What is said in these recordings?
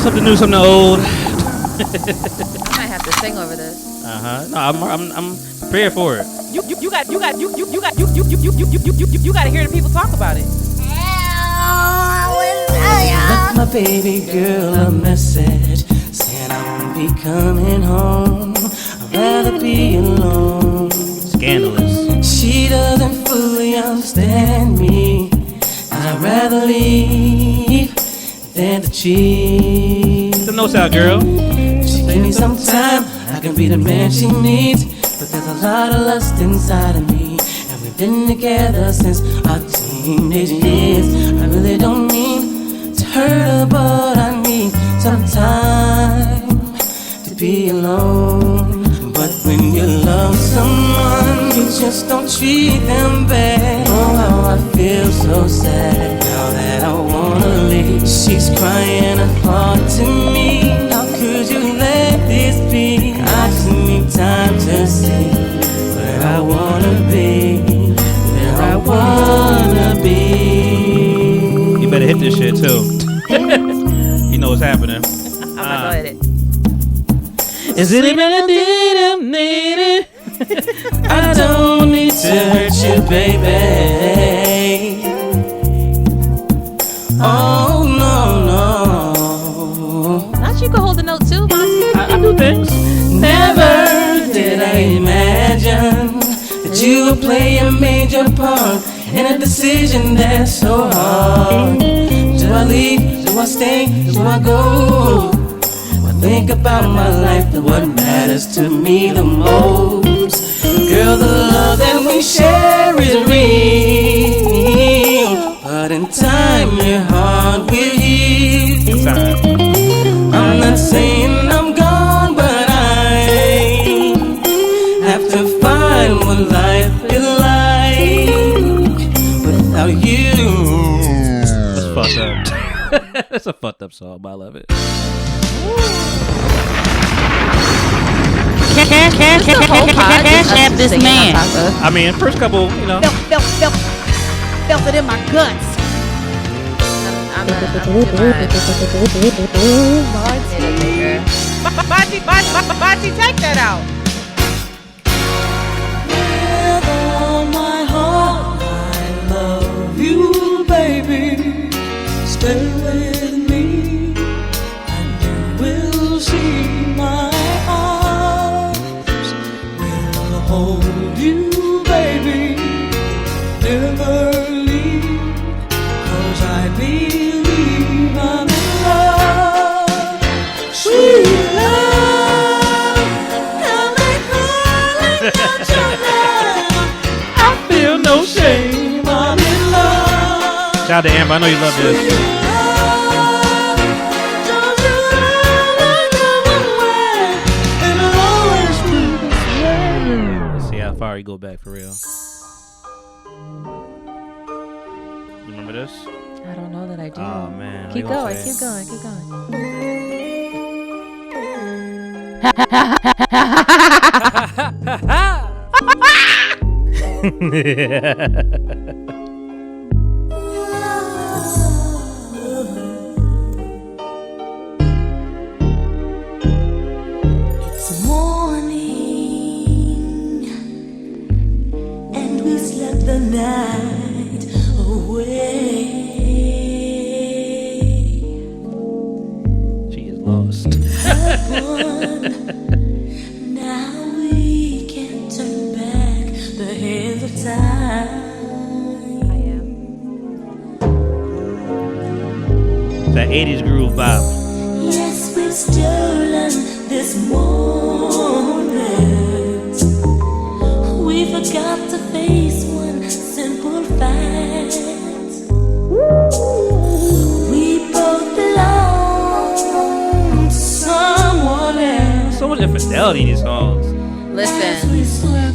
Something new, something old. I might have to sing over this. No, I'm prepared for it. You got to hear the people talk about it. Left my baby girl a message saying I won't be coming home. I'd rather be alone. Scandalous. She doesn't fully understand me. I'd rather leave than to cheat. The notes out, girl. She give me some time, I can be the man she needs. But there's a lot of lust inside of me, and we've been together since our teenage years. I really don't mean to hurt her, but I need some time to be alone. But when you love someone, you just don't treat them bad. Oh, how I feel so sad now that I wanna leave. She's crying her heart to me. How could you let this be? I just need time to see where I wanna be, where I wanna be. You better hit this shit too. You know what's happening. I'm gonna go ahead. Is it even a need? I don't need to hurt you, baby. Oh no. Not you can hold the note too. I do things. Never did I imagine that you would play a major part in a decision that's so hard. Do I leave? Do I stay? Do I go? Think about my life and what matters to me the most. Girl, the love that we share is real, but in time your heart will heal. I'm not saying I'm gone, but I have to find what life is like without you. That's fucked up. That's a fucked up song, but I love it. Cash app this man. I mean, first couple, you know. Felt it in my guts. Bachi, take that out. With all my heart, I love you, baby. Stay with me, and you will see my arms will hold you, baby. Never leave, 'cause I believe I'm in love. Sweet love, now they calling out your name. I feel no shame, I'm in love. Shout out to Amber, I know you love this. Let's see how far you go back for real. You remember this? I don't know that I do. Oh man. Keep what going. you Keep going. Keep going. It's morning, and we slept the night away. She is lost. Now we can't turn back the hands of time. I am. That 80s groove vibe. Yes, we've stolen this moment. We forgot to face one simple fact. We both belong to someone else. So much infidelity in these songs. Listen,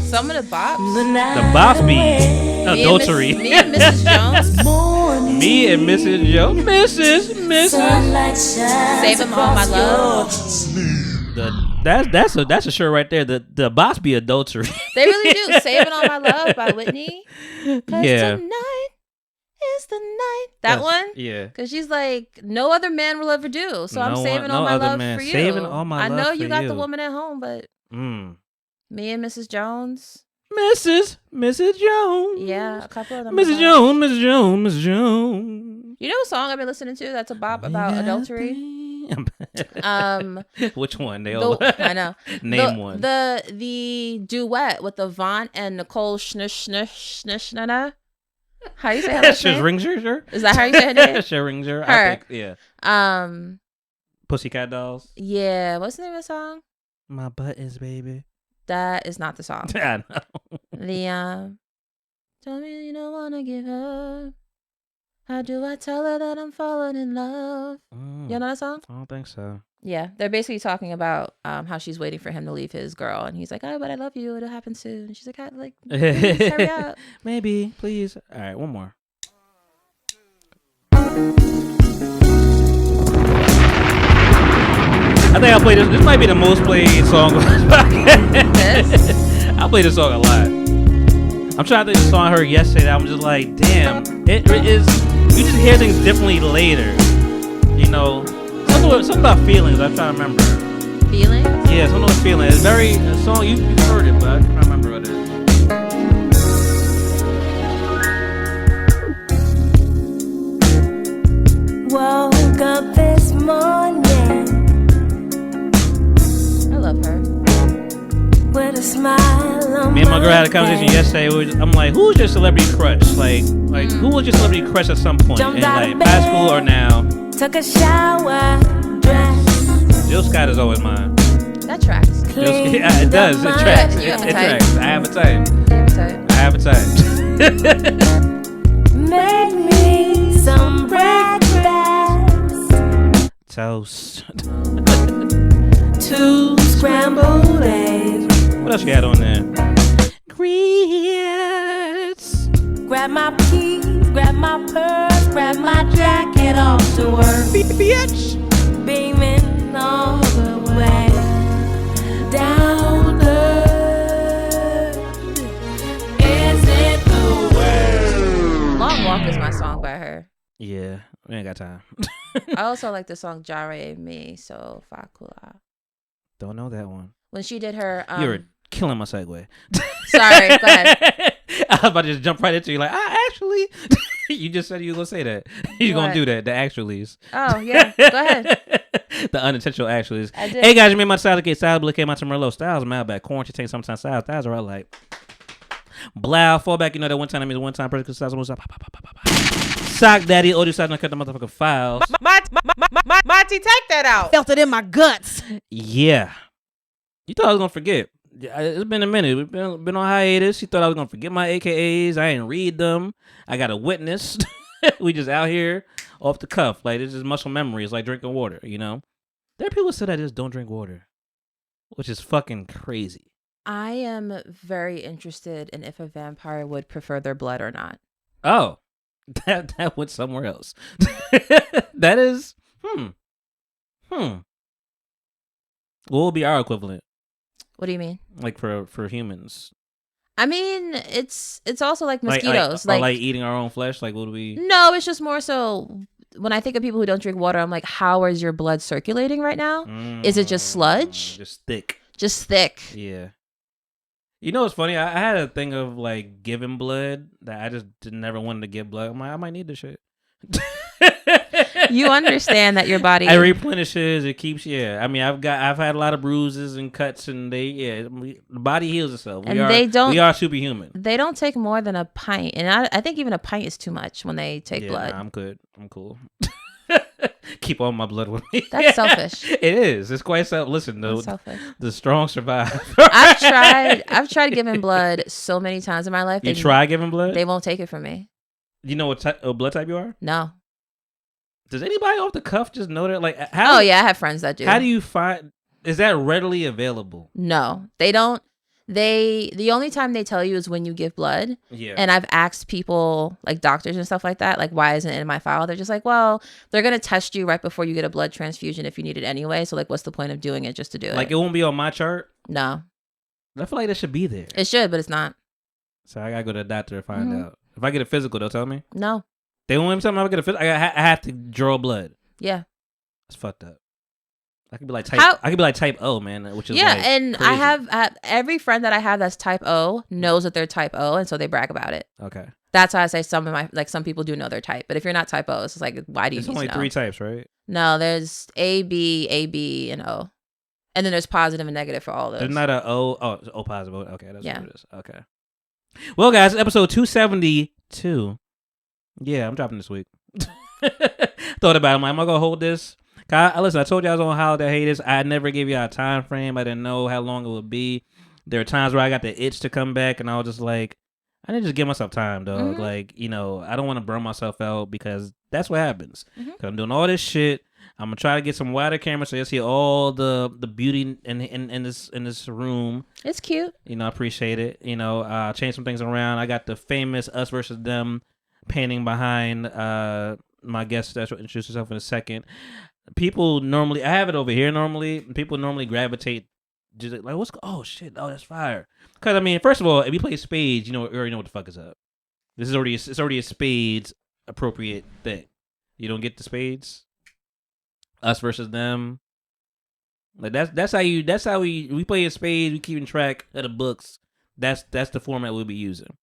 some of the bops. The boss beat. Adultery. Me and Mrs. Jones. Me and Mrs. Jones. Mrs. Sunlight shines Saving all my love. That's a shirt right there. The boss be adultery. They really do. Saving All My Love by Whitney. 'Cause Yeah. tonight is the night. That one? Yeah. Because she's like, no other man will ever do. So I'm saving all my love for you. Saving all my I love know for you got you. the woman at home, but me and Mrs. Jones. Mrs. Jones. Yeah, a couple of them. Mrs. Jones, Mrs. Jones, Mrs. Jones. You know a song I've been listening to that's a bop about adultery? Which one? They all I know. Name one. The duet with Avant and Nicole Schnish. How you say her name? Schringer? Is that how you say her name? Schringer. Her. I think, yeah. Pussycat Dolls. Yeah. What's the name of the song? My butt is baby. That is not the song. I know. The tell me you don't wanna give up. How do I tell her that I'm falling in love? You know that song? I don't think so. Yeah, they're basically talking about how she's waiting for him to leave his girl, and he's like, "Oh, but I love you. It'll happen soon." And she's like, please, hurry up. Maybe, please. All right, one more. I think I'll play this. This might be the most played song on this podcast. I play this song a lot. I'm trying to think of the song I heard yesterday that I'm just like, damn, it is. You just hear things differently later. You know, something about feelings. I'm trying to remember. Feelings? Yeah, something about feelings. It's very a song you've heard it, but I'm trying to remember what it is. Woke up this morning. I love her. With a smile on Me and my girl had a conversation yesterday. I'm like, who's your celebrity crush? Like who was your celebrity crush at some point in like high school or now? Took a shower, dress. Jill Scott is always mine. That tracks. Yeah, it does. It tracks. You have a It type. tracks. I have a type. You have a type. I have a type. Make me some breakfast. Toast. 2 scrambled eggs. What else you had on there? Grits. Grab my keys, grab my purse, grab my jacket off to work. Bitch. Beaming all the way down earth. Is it the way? Long Walk is my song by her. Yeah, we ain't got time. I also like the song Jare Me So Fakula. Don't know that one. When she did her You were killing my segue. Sorry, go ahead. I was about to just jump right into you like, actually. You just said you were going to say that. You're going to do that, the actuallys. Oh, yeah. Go ahead. The unintentional actuallys. I did. Hey, guys, you made my style get style, but came out to Merlot. Styles, my bad. Quarantine, take sometimes style. Styles are all like, blow, fall back. You know that one time, that means one time, person, styles, sock daddy, audio side, and cut the motherfucking files. Monty, take that out. Felt it in my guts. Yeah. You thought I was going to forget. It's been a minute. We've been on hiatus. You thought I was going to forget my AKAs. I ain't read them. I got a witness. We just out here off the cuff. Like, this is muscle memory. It's like drinking water, you know? There are people who say that I just don't drink water, which is fucking crazy. I am very interested in if a vampire would prefer their blood or not. Oh, that went somewhere else. That is, What will be our equivalent? What do you mean? Like for humans? I mean, it's also like mosquitoes. Like eating our own flesh? Like, what do we? No, it's just more so when I think of people who don't drink water, I'm like, how is your blood circulating right now? Is it just sludge? Just thick. Just thick. Yeah. You know what's funny? I had a thing of like giving blood that I just never wanted to give blood. I'm like, I might need this shit. You understand that your body it replenishes, it keeps. Yeah, I mean, I've had a lot of bruises and cuts, and the body heals itself. We are superhuman. They don't take more than a pint, and I think even a pint is too much when they take blood. Nah, I'm good. I'm cool. Keep all my blood with me. That's selfish. It is. It's quite selfish. Listen, though, the strong survive. I've tried giving blood so many times in my life. You try giving blood? They won't take it from me. You know what blood type you are? No. Does anybody off the cuff just know that? Like, oh yeah, I have friends that do. How do you find? Is that readily available? No, they don't. The only time they tell you is when you give blood. Yeah. And I've asked people, like doctors and stuff like that, like, why isn't it in my file? They're just like, well, they're gonna test you right before you get a blood transfusion if you need it anyway. So like, what's the point of doing it just to do it? Like, it won't be on my chart. No. I feel like that should be there. It should, but it's not. So I gotta go to the doctor to find out. If I get a physical, they'll tell me. No. They want me something. I get a I have to draw blood. Yeah. That's fucked up. I could be like type O, man, which is and crazy. I have every friend that I have that's type O knows that they're type O, and so they brag about it. Okay. That's why I say some people do know their type, but if you're not type O, it's just like, why do you? There's only 3 types, right? No, there's A, B, and O, and then there's positive and negative for all those. There's not a O. Oh, it's O positive. Okay, that's what it is. Okay. Well, guys, episode 272. Yeah, I'm dropping this week. Thought about it. Am I gonna hold this? Listen, I told you I was on holiday hiatus. I never gave you a time frame. I didn't know how long it would be. There are times where I got the itch to come back, and I was just like, I need to just give myself time, dog. Mm-hmm. Like, I don't want to burn myself out because that's what happens. Mm-hmm. Cause I'm doing all this shit. I'm gonna try to get some wider cameras so you see all the beauty in this room. It's cute. I appreciate it. Change some things around. I got the famous Us versus Them painting behind my guest that will introduce herself in a second. People normally, I have it over here normally. People normally gravitate just like, oh shit, oh that's fire. Because I mean, first of all, if you play spades, you already know what the fuck is up. It's already a spades appropriate thing. You don't get the spades. Us versus Them. Like that's how we play a spades. We keeping track of the books. That's the format we'll be using.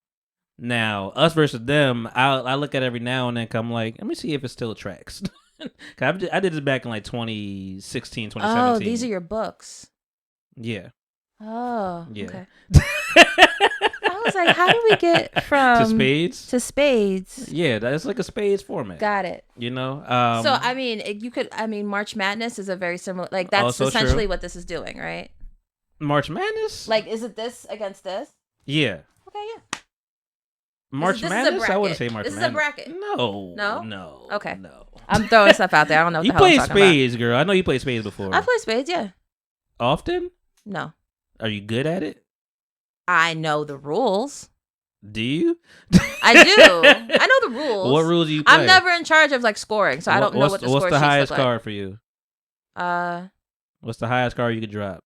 Now, Us versus Them, I look at it every now and then. I'm like, let me see if it still tracks. I did this back in like 2016, 2017. Oh, these are your books. Yeah. Oh, yeah. Okay. I was like, how do we get from to spades? To Yeah, that's like a spades format. Got it. So I mean, March Madness is a very similar. Like that's essentially what this is doing, right? March Madness. Like, is it this against this? Yeah. Okay, yeah. March Madness? I wouldn't say March Madness. This is a bracket. No. Okay. No. I'm throwing stuff out there. I don't know what you the hell I'm play talking spades, girl. I know you played spades before. I play spades, yeah. Often? No. Are you good at it? I know the rules. Do you? I do. I know the rules. What rules do you play? I'm never in charge of like scoring, so I don't know what the score sheets What's the highest look like. card for you? What's the highest card you could drop?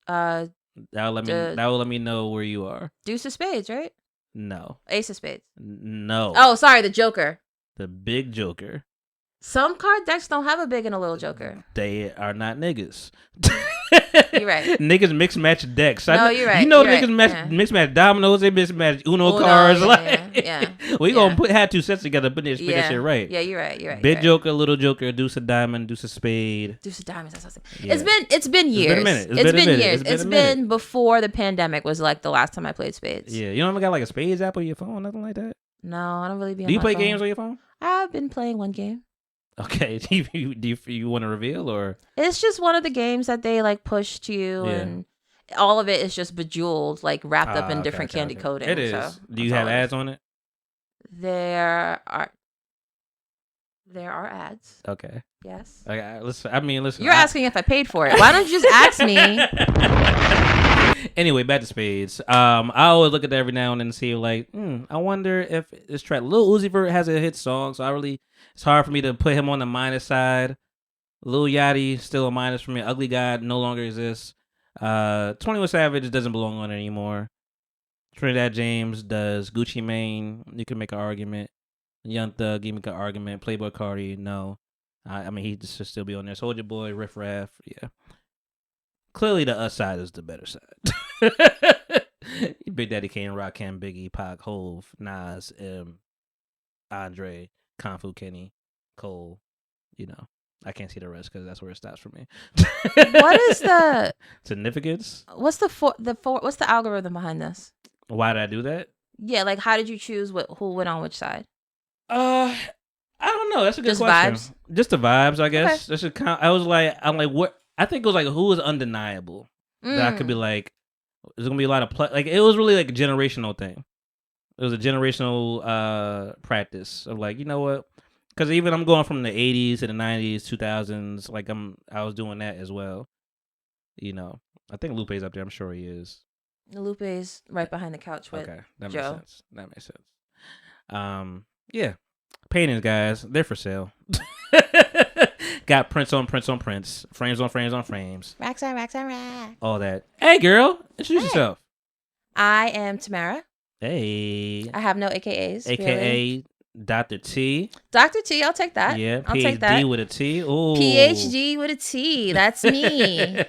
That will let me know where you are. Deuce of spades, right? No. Ace of spades. No. Oh, sorry, the Joker. The big Joker. Some card decks don't have a big and a little Joker. They are not niggas. You're right. Niggas mix match decks. No, you're right. Niggas mix match dominoes. They mix match Uno cards. Yeah. We gonna have 2 sets together, but split that shit right. Yeah, you're right. Big Joker, little Joker, deuce of diamond, deuce of spade. Deuce of diamonds. That's what I'm Yeah. It's been years. It's been a minute. Years. It's been before the pandemic was like the last time I played spades. Yeah, you don't ever got like a spades app on your phone, nothing like that. No, I don't really be. Do you play games on your phone? I've been playing one game. Okay, do you want to reveal or? It's just one of the games that they like push to you, and all of it is just bejeweled, like wrapped up in different candy coating. It is. So do you have ads on it? There are ads. Okay. Yes. Listen. You're asking if I paid for it. Why don't you just ask me? Anyway, back to spades. I always look at that every now and then and see like, I wonder if this track Lil Uzi Vert has a hit song, so it's hard for me to put him on the minus side. Lil Yachty still a minus for me. Ugly God no longer exists. 21 Savage doesn't belong on it anymore. Trinidad James does. Gucci Mane, you can make an argument. Young Thug, you can make an argument. Playboy Cardi, no. I mean, he should still be on there. Soulja Boy, Riff Raff, yeah. Clearly, the us side is the better side. Big Daddy Kane, Rakim, Biggie, Pac, Hove, Nas, Andre, Kung Kenny, Cole. I can't see the rest because that's where it stops for me. What is the significance? What's what's the algorithm behind this? Why did I do that? Yeah, like how did you choose who went on which side? I don't know. That's a good Just question. Vibes? Just the vibes, I guess. Okay. I'm like, what? I think it was like who was undeniable that I could be like. There's gonna be a lot of like. It was really like a generational thing. It was a generational practice of like, you know what? Because even I'm going from the 80s to the 90s, 2000s. Like I was doing that as well. I think Lupe's up there. I'm sure he is. Lupe's right behind the couch with that Joe. makes sense. Yeah. Paintings, guys, they're for sale. Got prints on prints on prints, frames on frames on frames. Racks on racks on racks. All that. Hey, girl, introduce yourself. I am Tamara. Hey. I have no AKAs. AKA really. Dr. T. Dr. T, I'll take that. Yeah, I'll PhD take that. with a T. Ooh. PhD with a T. That's me.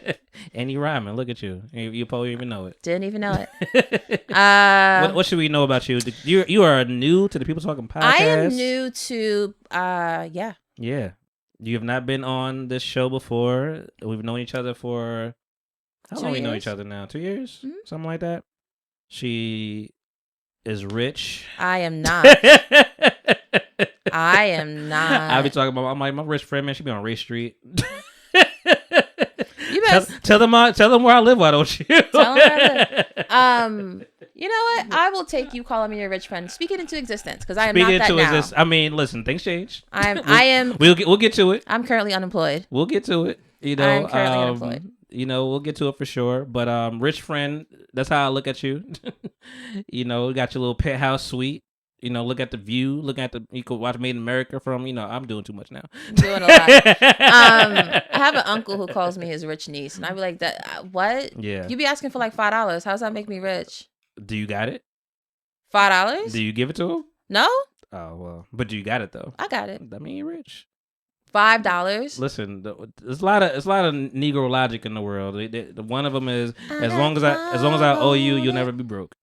And you rhyming. Look at you. You probably even know it. Didn't even know it. What should we know about you? You are new to the People Talking podcast. I am new to, yeah. Yeah. You have not been on this show before. We've known each other for... How 2 long we know years? each other now? 2 years? Mhm. Something like that? She is rich. I am not. I am not. I be talking about, I'm like, my rich friend, man, she be on Race Street. You best Tell them where I live, why don't you? tell them you know what? I will take you calling me your rich friend. Speak it into existence, because I am not that now. I mean, listen, things change. We'll get to it. I'm currently unemployed. We'll get to it. You know, I'm currently unemployed. You know, we'll get to it for sure. But rich friend, that's how I look at you. You know, you got your little penthouse suite. You know, look at the view. You could watch Made in America from. You know, I'm doing too much now. Doing a lot. I have an uncle who calls me his rich niece, and I'd be like, "That what? Yeah. You be asking for like $5. How's that make me rich? Do you got it? $5? Do you give it to him? No, Oh well, but do you got it though? I got it. I mean, you're rich. $5. Listen, there's a lot of Negro logic in the world. One of them is as long as I owe you, you'll never be broke.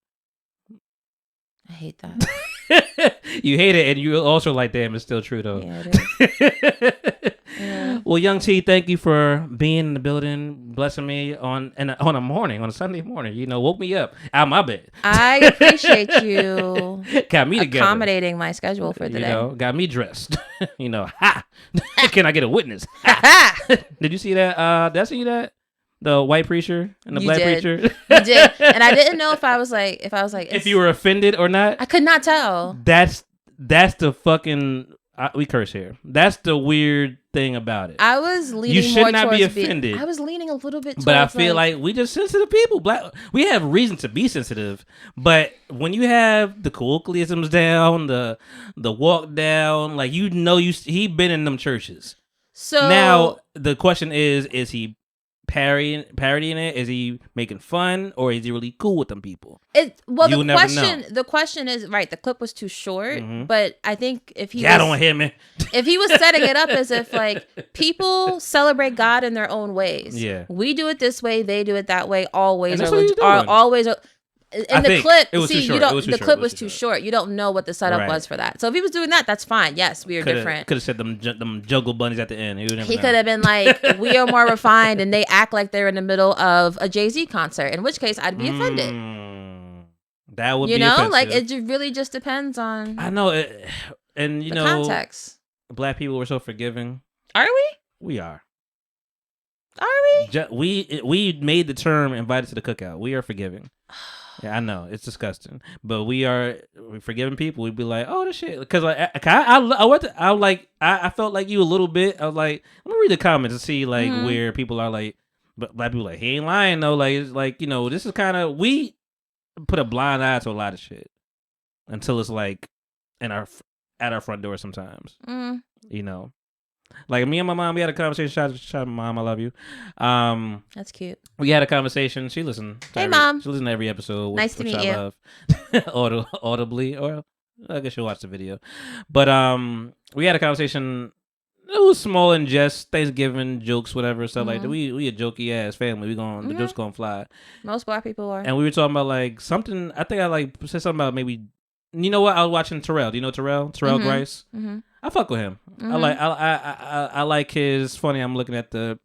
I hate that. You hate it, and you also like, damn, it's still true though. Yeah, it is. Yeah. Well, Young T, thank you for being in the building, blessing me on a Sunday morning. You know, woke me up out of my bed. I appreciate you Got me together. accommodating my schedule for the You day. know, got me dressed. You know, ha! Can I get a witness? Ha! Did you see that? Did I see that? The white preacher and the You black did. preacher. You did, and I didn't know if I was like, If you were offended or not. I could not tell. That's the fucking. We curse here. That's the weird thing about it. I was leaning. You should more not be towards offended. I was leaning a little bit. But I towards, feel like we just sensitive people. We have reason to be sensitive. But when you have the colloquialisms down, the walk down, like he been in them churches. so Now the question is he parodying it? Is he making fun, or is he really cool with them people? You'll never know. The question is right. The clip was too short, Mhm. but I think if he don't hit me. if he was setting it up as if like people celebrate God in their own ways. Yeah. We do it this way, they do it that way. Always And that's are, what he's are doing. always. In I the think clip, it was too see, short. you don't. It was too The short. clip It was was too too short. You don't know what the setup Right. was for that. So if he was doing that, that's fine. Yes, we are different. Could have said them juggle bunnies at the end. He could have been like, "We are more refined," and they act like they're in the middle of a Jay-Z concert. In which case, I'd be offended. That would You be know, offensive. like it really just depends on I know it, and you the know, context. black people were so forgiving. Are we? We are. Are we? We made the term invited to the cookout. We are forgiving. Yeah, I know it's disgusting, but we're forgiving people. We'd be like, oh, this shit, because I felt like you a little bit. I was like, let me read the comments and see like where people are like, but black people like he ain't lying though. Like it's like, you know, this is kind of, we put a blind eye to a lot of shit until it's like at our front door sometimes. You know. Like me and my mom, we had a conversation. Shout out, Mom, I love you. That's cute. We had a conversation. She listened. Hey, Mom. She listened to every episode. Nice to meet you. Love. Audibly, or I guess she'll watch the video. But we had a conversation. It was small in jest, Thanksgiving jokes, whatever, stuff like that. We a jokey ass family. The jokes gonna fly. Most black people are. And we were talking about like something. I think I like said something about maybe. You know what? I was watching Terrell. Do you know Terrell? Terrell Grice. I fuck with him. I like his funny. I'm looking at the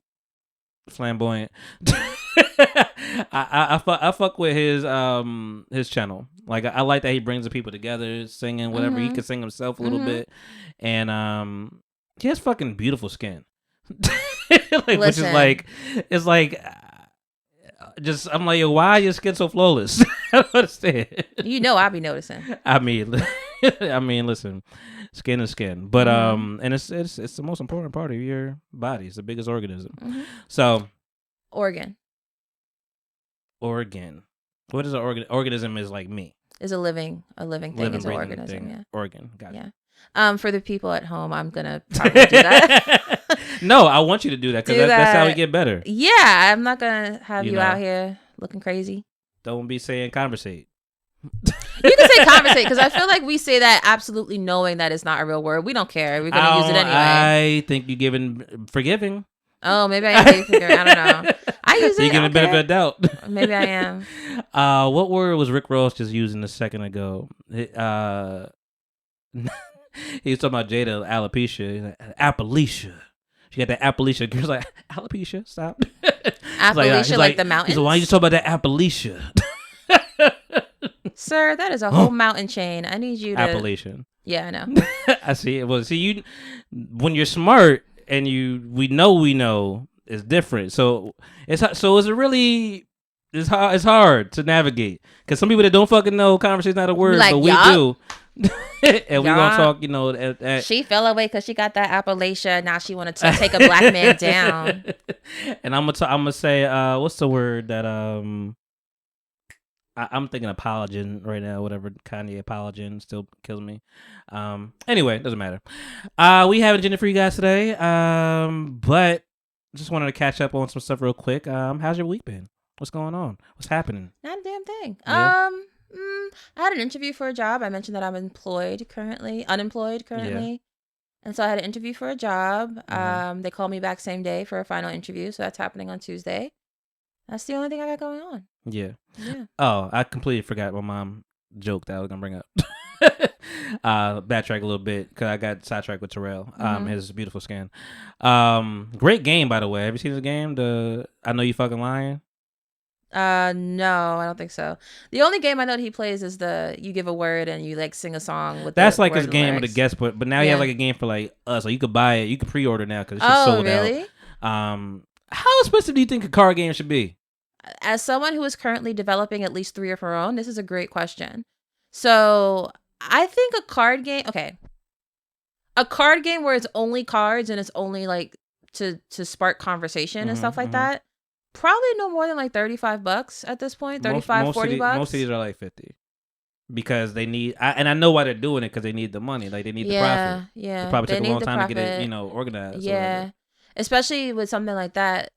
flamboyant. I fuck with his channel. Like I like that he brings the people together, singing whatever. He can sing himself a little bit, and he has fucking beautiful skin. Like, which is like, it's like. Just I'm like, yo, why is your skin so flawless? I don't understand. You know, I be noticing. I mean, listen, skin is skin, but and it's the most important part of your body. It's the biggest organism. So, organ. What is an organ? Organism is like me. Is a living thing. Is an organism. Thing. Yeah. Organ. Got it. Yeah. For the people at home, I'm gonna probably do that. No, I want you to do that because that's how we get better. Yeah, I'm not gonna have you out here looking crazy. Don't be saying conversate. You can say say conversate because I feel like we say that absolutely knowing that it's not a real word. We don't care. We're gonna use it anyway. I think you're giving forgiving. Oh, maybe I am being forgiving. I don't know. I use it. You're giving benefit of doubt. Maybe I am. What word was Rick Ross just using a second ago? He was talking about Jada alopecia. Appalachia. She got that Appalachia. Girl's like, alopecia, stop. Appalachia, like the mountains? He's like, why you talking about that Appalachia? Sir, that is a whole mountain chain. I need you to... Appalachian. Yeah, I know. I see it. Well, see, you when you're smart and we know it's different. So it's really it's hard to navigate because some people that don't fucking know conversation's not a word, like, but we do. And we gonna talk, she fell away because she got that Appalachia. Now she wanted to take a black man down. And I'm gonna say, what's the word that I'm thinking apologin right now. Whatever Kanye apologin still kills me. Anyway, doesn't matter. We have an agenda for you guys today. But just wanted to catch up on some stuff real quick. How's your week been? What's going on? What's happening? Not a damn thing. Yeah. I had an interview for a job. I mentioned that I'm unemployed currently. Yeah. And so I had an interview for a job. They called me back same day for a final interview. So that's happening on Tuesday. That's the only thing I got going on. Yeah. Yeah. Oh, I completely forgot my mom joke that I was gonna bring up. Backtrack a little bit because I got sidetracked with Terrell. His beautiful skin. Great game, by the way. Have you seen this game? I Know You Fucking Lying. No, I don't think so. The only game I know that he plays is you give a word and you like sing a song with. That's the like his word game lyrics. with the guest, but now you have like a game for like us. So you could buy it. You could pre-order now because it's just sold really? out. How expensive do you think a card game should be? As someone who is currently developing at least 3 of her own, this is a great question. So I think a card game where it's only cards and it's only like to spark conversation and stuff like that, probably no more than like $35 at this point. 35, $40. Most of these are like 50 because they need. And I know why they're doing it because they need the money. Like they need the profit. Yeah, it probably they took a need long the time to get profit. it, organized. Yeah, especially with something like that.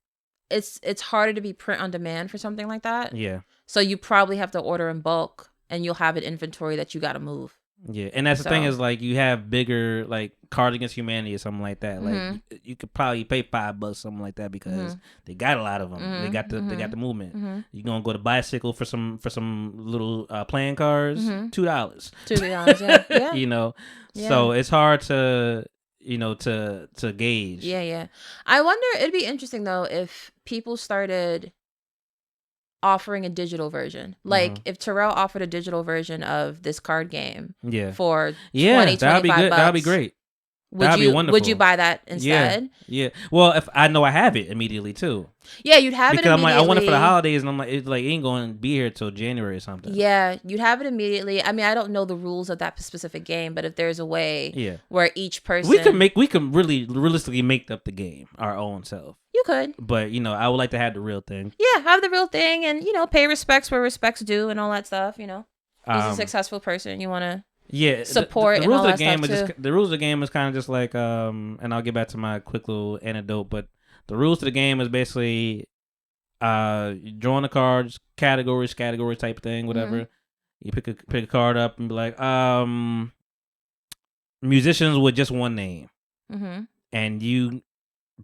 It's harder to be print on demand for something like that. Yeah. So you probably have to order in bulk, and you'll have an inventory that you got to move. Yeah, and that's the thing is like you have bigger like Cards Against Humanity or something like that. Like you could probably pay $5 something like that because they got a lot of them. They got the movement. You gonna go to Bicycle for some little playing cards, $2. $2, yeah. So it's hard to to gauge. Yeah. I wonder. It'd be interesting though if people started offering a digital version. Like if Terrell offered a digital version of this card game for $20, that'd be good. $25, That'd be great. That'd be wonderful. Would you buy that instead? Yeah. Well, if I know I have it immediately too. Yeah, you'd have it immediately. Because I'm like, I want it for the holidays, and I'm like, it ain't going to be here till January or something. Yeah, you'd have it immediately. I mean, I don't know the rules of that specific game, but if there's a way where each person... We can really realistically make up the game our own self. You could. But, I would like to have the real thing. Yeah, have the real thing and, pay respects where respects due and all that stuff, He's a successful person. You want to support the rules and all of the that game stuff too. The rules of the game is kind of just like, and I'll get back to my quick little anecdote, but the rules to the game is basically... drawing the cards, category type thing, whatever. You pick a card up and be like, musicians with just one name, and you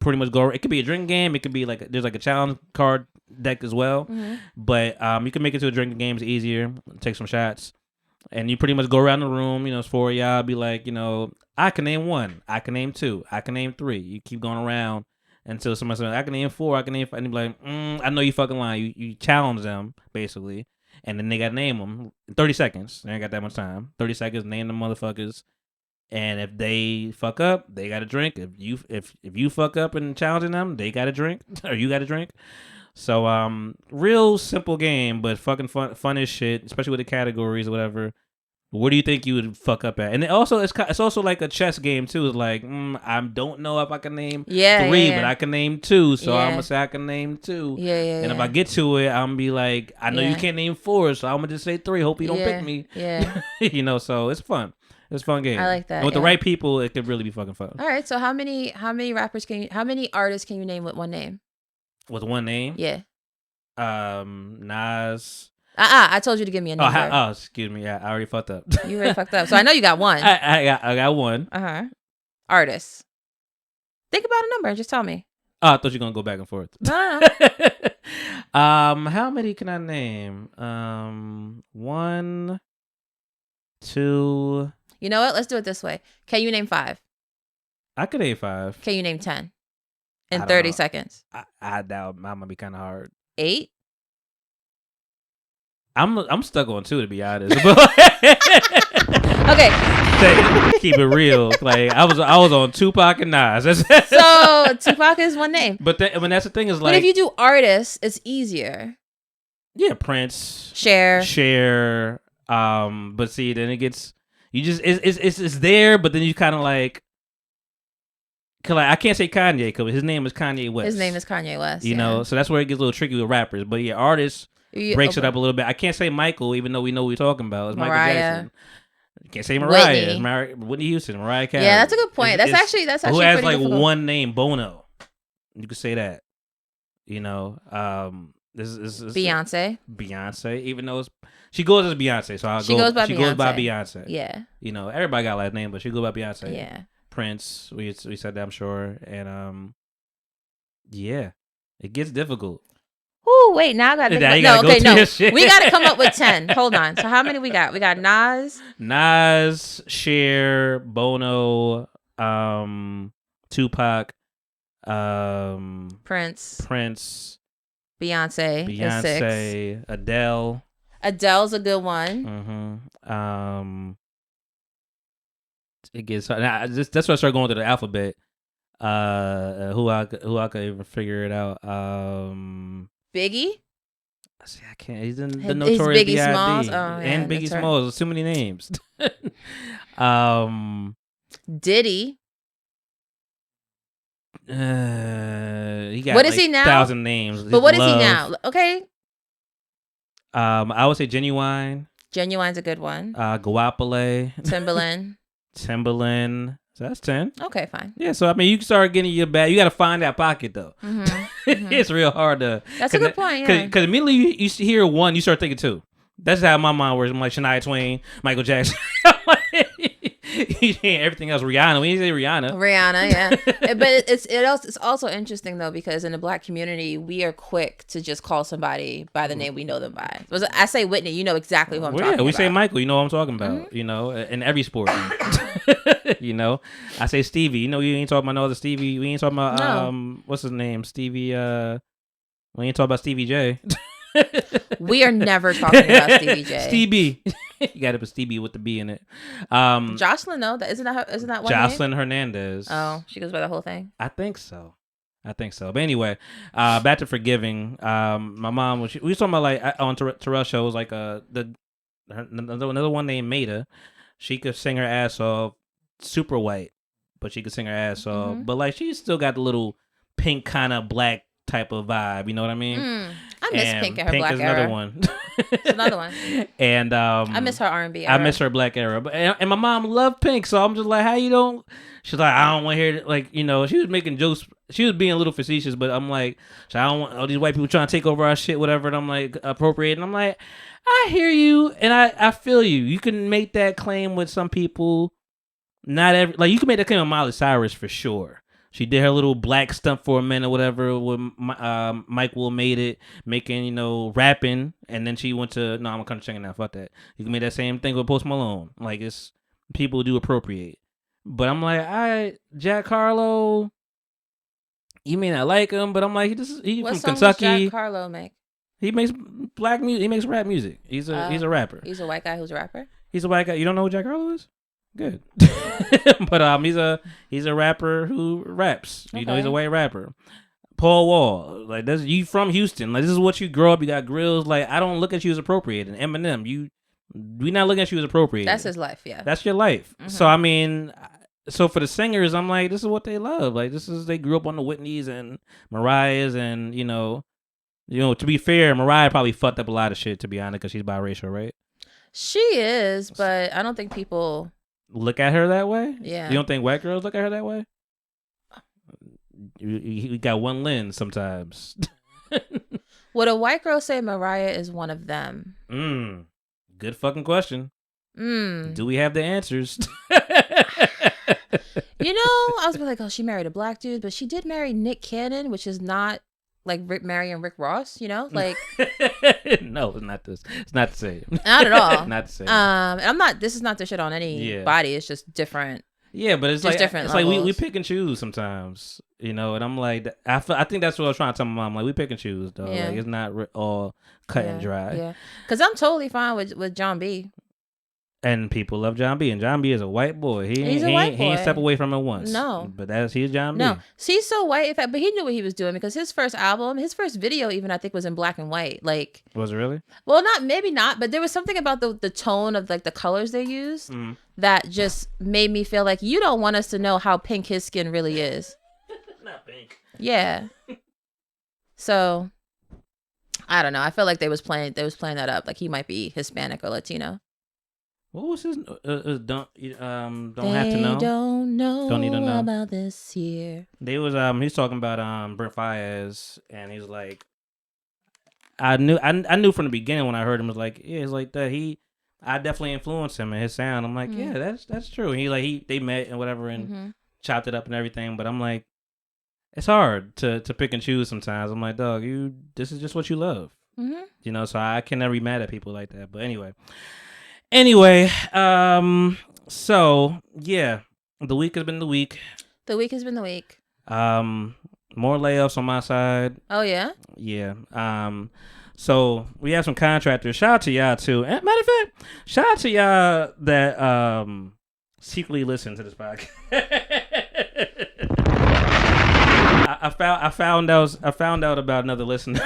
pretty much go. It could be a drinking game. It could be like there's like a challenge card deck as well, but you can make it to a drinking game. It's easier. Take some shots, and you pretty much go around the room. It's 4 of y'all. Be like, I can name 1, I can name 2, I can name 3. You keep going around. Until somebody says, I can name 4, I can name 5. And you be like, I know you fucking lying. You challenge them, basically. And then they got to name them in 30 seconds. They ain't got that much time. 30 seconds, name the motherfuckers. And if they fuck up, they got to drink. If you fuck up and challenging them, they got to drink. Or you got to drink. So, real simple game, but fucking fun as shit, especially with the categories or whatever. What do you think you would fuck up at? And it's also like a chess game too. It's like I don't know if I can name 3, but I can name 2. So I'm gonna say I can name 2. And if I get to it, I'm gonna be like, I know you can't name 4, so I'm gonna just say 3. Hope you don't pick me. Yeah. So it's fun. It's a fun game. I like that. And with the right people, it could really be fucking fun. All right. So how many artists can you name with one name? With one name? Yeah. Nas. I told you to give me a number. Oh, excuse me. I already fucked up. You already fucked up. So I know you got one. I got one. Artist. Think about a number and just tell me. Oh, I thought you were gonna go back and forth. No. How many can I name? 1, 2. You know what? Let's do it this way. Can you name 5? I could name 5. Can you name 10 I in don't 30 know. seconds? I doubt mine might be kind of hard. 8? I'm stuck on 2 to be honest. Okay. Keep it real. Like I was on Tupac and Nas. So Tupac is one name. But when that's the thing is like. But if you do artists, it's easier. Yeah, Prince, Cher. But see, then it gets it's there, but then you kind of like. Cause like, I can't say Kanye because his name is Kanye West. His name is Kanye West. You know, so that's where it gets a little tricky with rappers. But yeah, artists breaks it up a little bit. I can't say Michael, even though we know what we're talking about. It's Michael Jackson. You can't say Mariah. Whitney Houston, Mariah Carey. Yeah, that's a good point. That's actually who has pretty like difficult. one name, Bono. You could say that. You know, this is Beyonce, even though she goes as Beyonce, so she goes by Beyonce. Yeah. You know, everybody got a last name, but she goes by Beyonce. Yeah. Prince, we said that, I'm sure, and yeah, it gets difficult. Ooh, wait, now I gotta think about no. We gotta come up with 10. Hold on. So how many we got? We got Nas, Cher, Bono, Tupac, Prince, Beyonce, is 6. Adele. Adele's a good one. Mm-hmm. It gets that's why I started going to the alphabet. Who I could even figure it out. Biggie. See, I can't. He's in the Notorious Biggie B.I.D. Smalls. And Biggie Smalls. There's too many names. Diddy. He got what is he now? 1,000 names. But what is he now? Okay. I would say Genuine. Genuine's a good one. Guapole. Timbaland. So that's 10. Okay, fine. Yeah, so I mean, you can start getting your bag. You got to find that pocket though. Mm-hmm. It's real hard to. That's a good point. Yeah. Because immediately you hear one, you start thinking 2. That's how my mind works. I'm like Shania Twain, Michael Jackson. Everything else, Rihanna. We didn't say Rihanna. Yeah. But it's also interesting though, because in the Black community, we are quick to just call somebody by the name we know them by. I say Whitney, you know exactly who I'm talking about. Yeah, we say Michael, you know what I'm talking about. Mm-hmm. You know, in every sport. You know, I say Stevie. You know, you ain't talking about no other Stevie. We ain't talking about what's his name, Stevie. We ain't talking about Stevie J. We are never talking about Stevie J. Stevie. You got to put Stevie with the B in it. Jocelyn, no, isn't that one Jocelyn name? Hernandez. Oh, she goes by the whole thing. I think so. But anyway, back to Forgiving. My mom we was talking about like on Terrell show was like another one named Maida. She could sing her ass off, super white, but she could sing her ass off. But like she still got the little pink kind of black type of vibe. You know what I mean? I miss Pink in her black era. Pink is another one. It's another one. And I miss her R&B era. I miss her black era. But and my mom loved Pink, so I'm just like, how you don't? She's like, I don't want to hear it. Like, you know, she was making jokes. She was being a little facetious, but I'm like, so I don't want all these white people trying to take over our shit, whatever. And I'm like, appropriating. I'm like, I hear you, and I feel you. You can make that claim with some people. Not every you can make that claim with Miley Cyrus for sure. She did her little black stunt for a minute, whatever. When Mike Will made it, making, you know, rapping, and then she went to I'm a country singer now. Fuck that. You can make that same thing with Post Malone. Like it's people do appropriate, but I'm like, Jack Harlow. You may not like him, but I'm like, he's from Kentucky. What song does Jack Harlow make? He makes black music. He makes rap music. He's a rapper. He's a white guy who's a rapper. He's a white guy. You don't know who Jack Harlow is? Good. But he's a rapper who raps. You know, he's a white rapper. Paul Wall, like that's you from Houston. Like this is what you grow up. You got grills. Like I don't look at you as appropriating. Eminem, we not looking at you as appropriating. That's his life. Yeah, that's your life. Mm-hmm. So I mean, so for the singers, I'm like, this is what they love. Like they grew up on the Whitneys and Mariahs, and you know, to be fair, Mariah probably fucked up a lot of shit, to be honest, because she's biracial, right? She is, but I don't think people look at her that way. Yeah, you don't think white girls look at her that way? You got one lens sometimes. Would a white girl say Mariah is one of them? Good fucking question. Do we have the answers? You know, I was like, oh, she married a black dude, but she did marry Nick Cannon, which is not like Rick marrying Rick Ross, you know? Like no, it's not this. It's not the same. Not at all. Not the same. And this is not to shit on anybody. It's just different. Yeah, but it's just like different it's levels. like we pick and choose sometimes, you know. And I'm like, I think that's what I was trying to tell my mom. Like, we pick and choose, though. Yeah. Like, it's not all cut and dry. Yeah, because I'm totally fine with John B. And people love John B. And John B is a white boy. He's a white boy. He ain't step away from it once. No, but he's John B. No, he's so white. In fact, but he knew what he was doing because his first album, his first video, even I think was in black and white. Like, was it really? Well, maybe not, but there was something about the tone of like the colors they used that just made me feel like you don't want us to know how pink his skin really is. Not pink. Yeah. So, I don't know. I feel like they was playing that up, like he might be Hispanic or Latino. What was his? Don't have to know. Don't need to know about this here. They was he's talking about Brent Faiyaz, and he's like, I knew from the beginning when I heard him, was like, yeah, it's like that. I definitely influenced him and his sound. I'm like, yeah, that's true. And they met and whatever and chopped it up and everything. But I'm like, it's hard to pick and choose sometimes. I'm like, dog, this is just what you love, you know. So I can never be mad at people like that. But Anyway, so yeah, the week has been the week. The week has been the week. More layoffs on my side. Oh yeah? Yeah. So we have some contractors. Shout out to y'all too. Matter of fact, shout out to y'all that secretly listen to this podcast. I found out about another listener.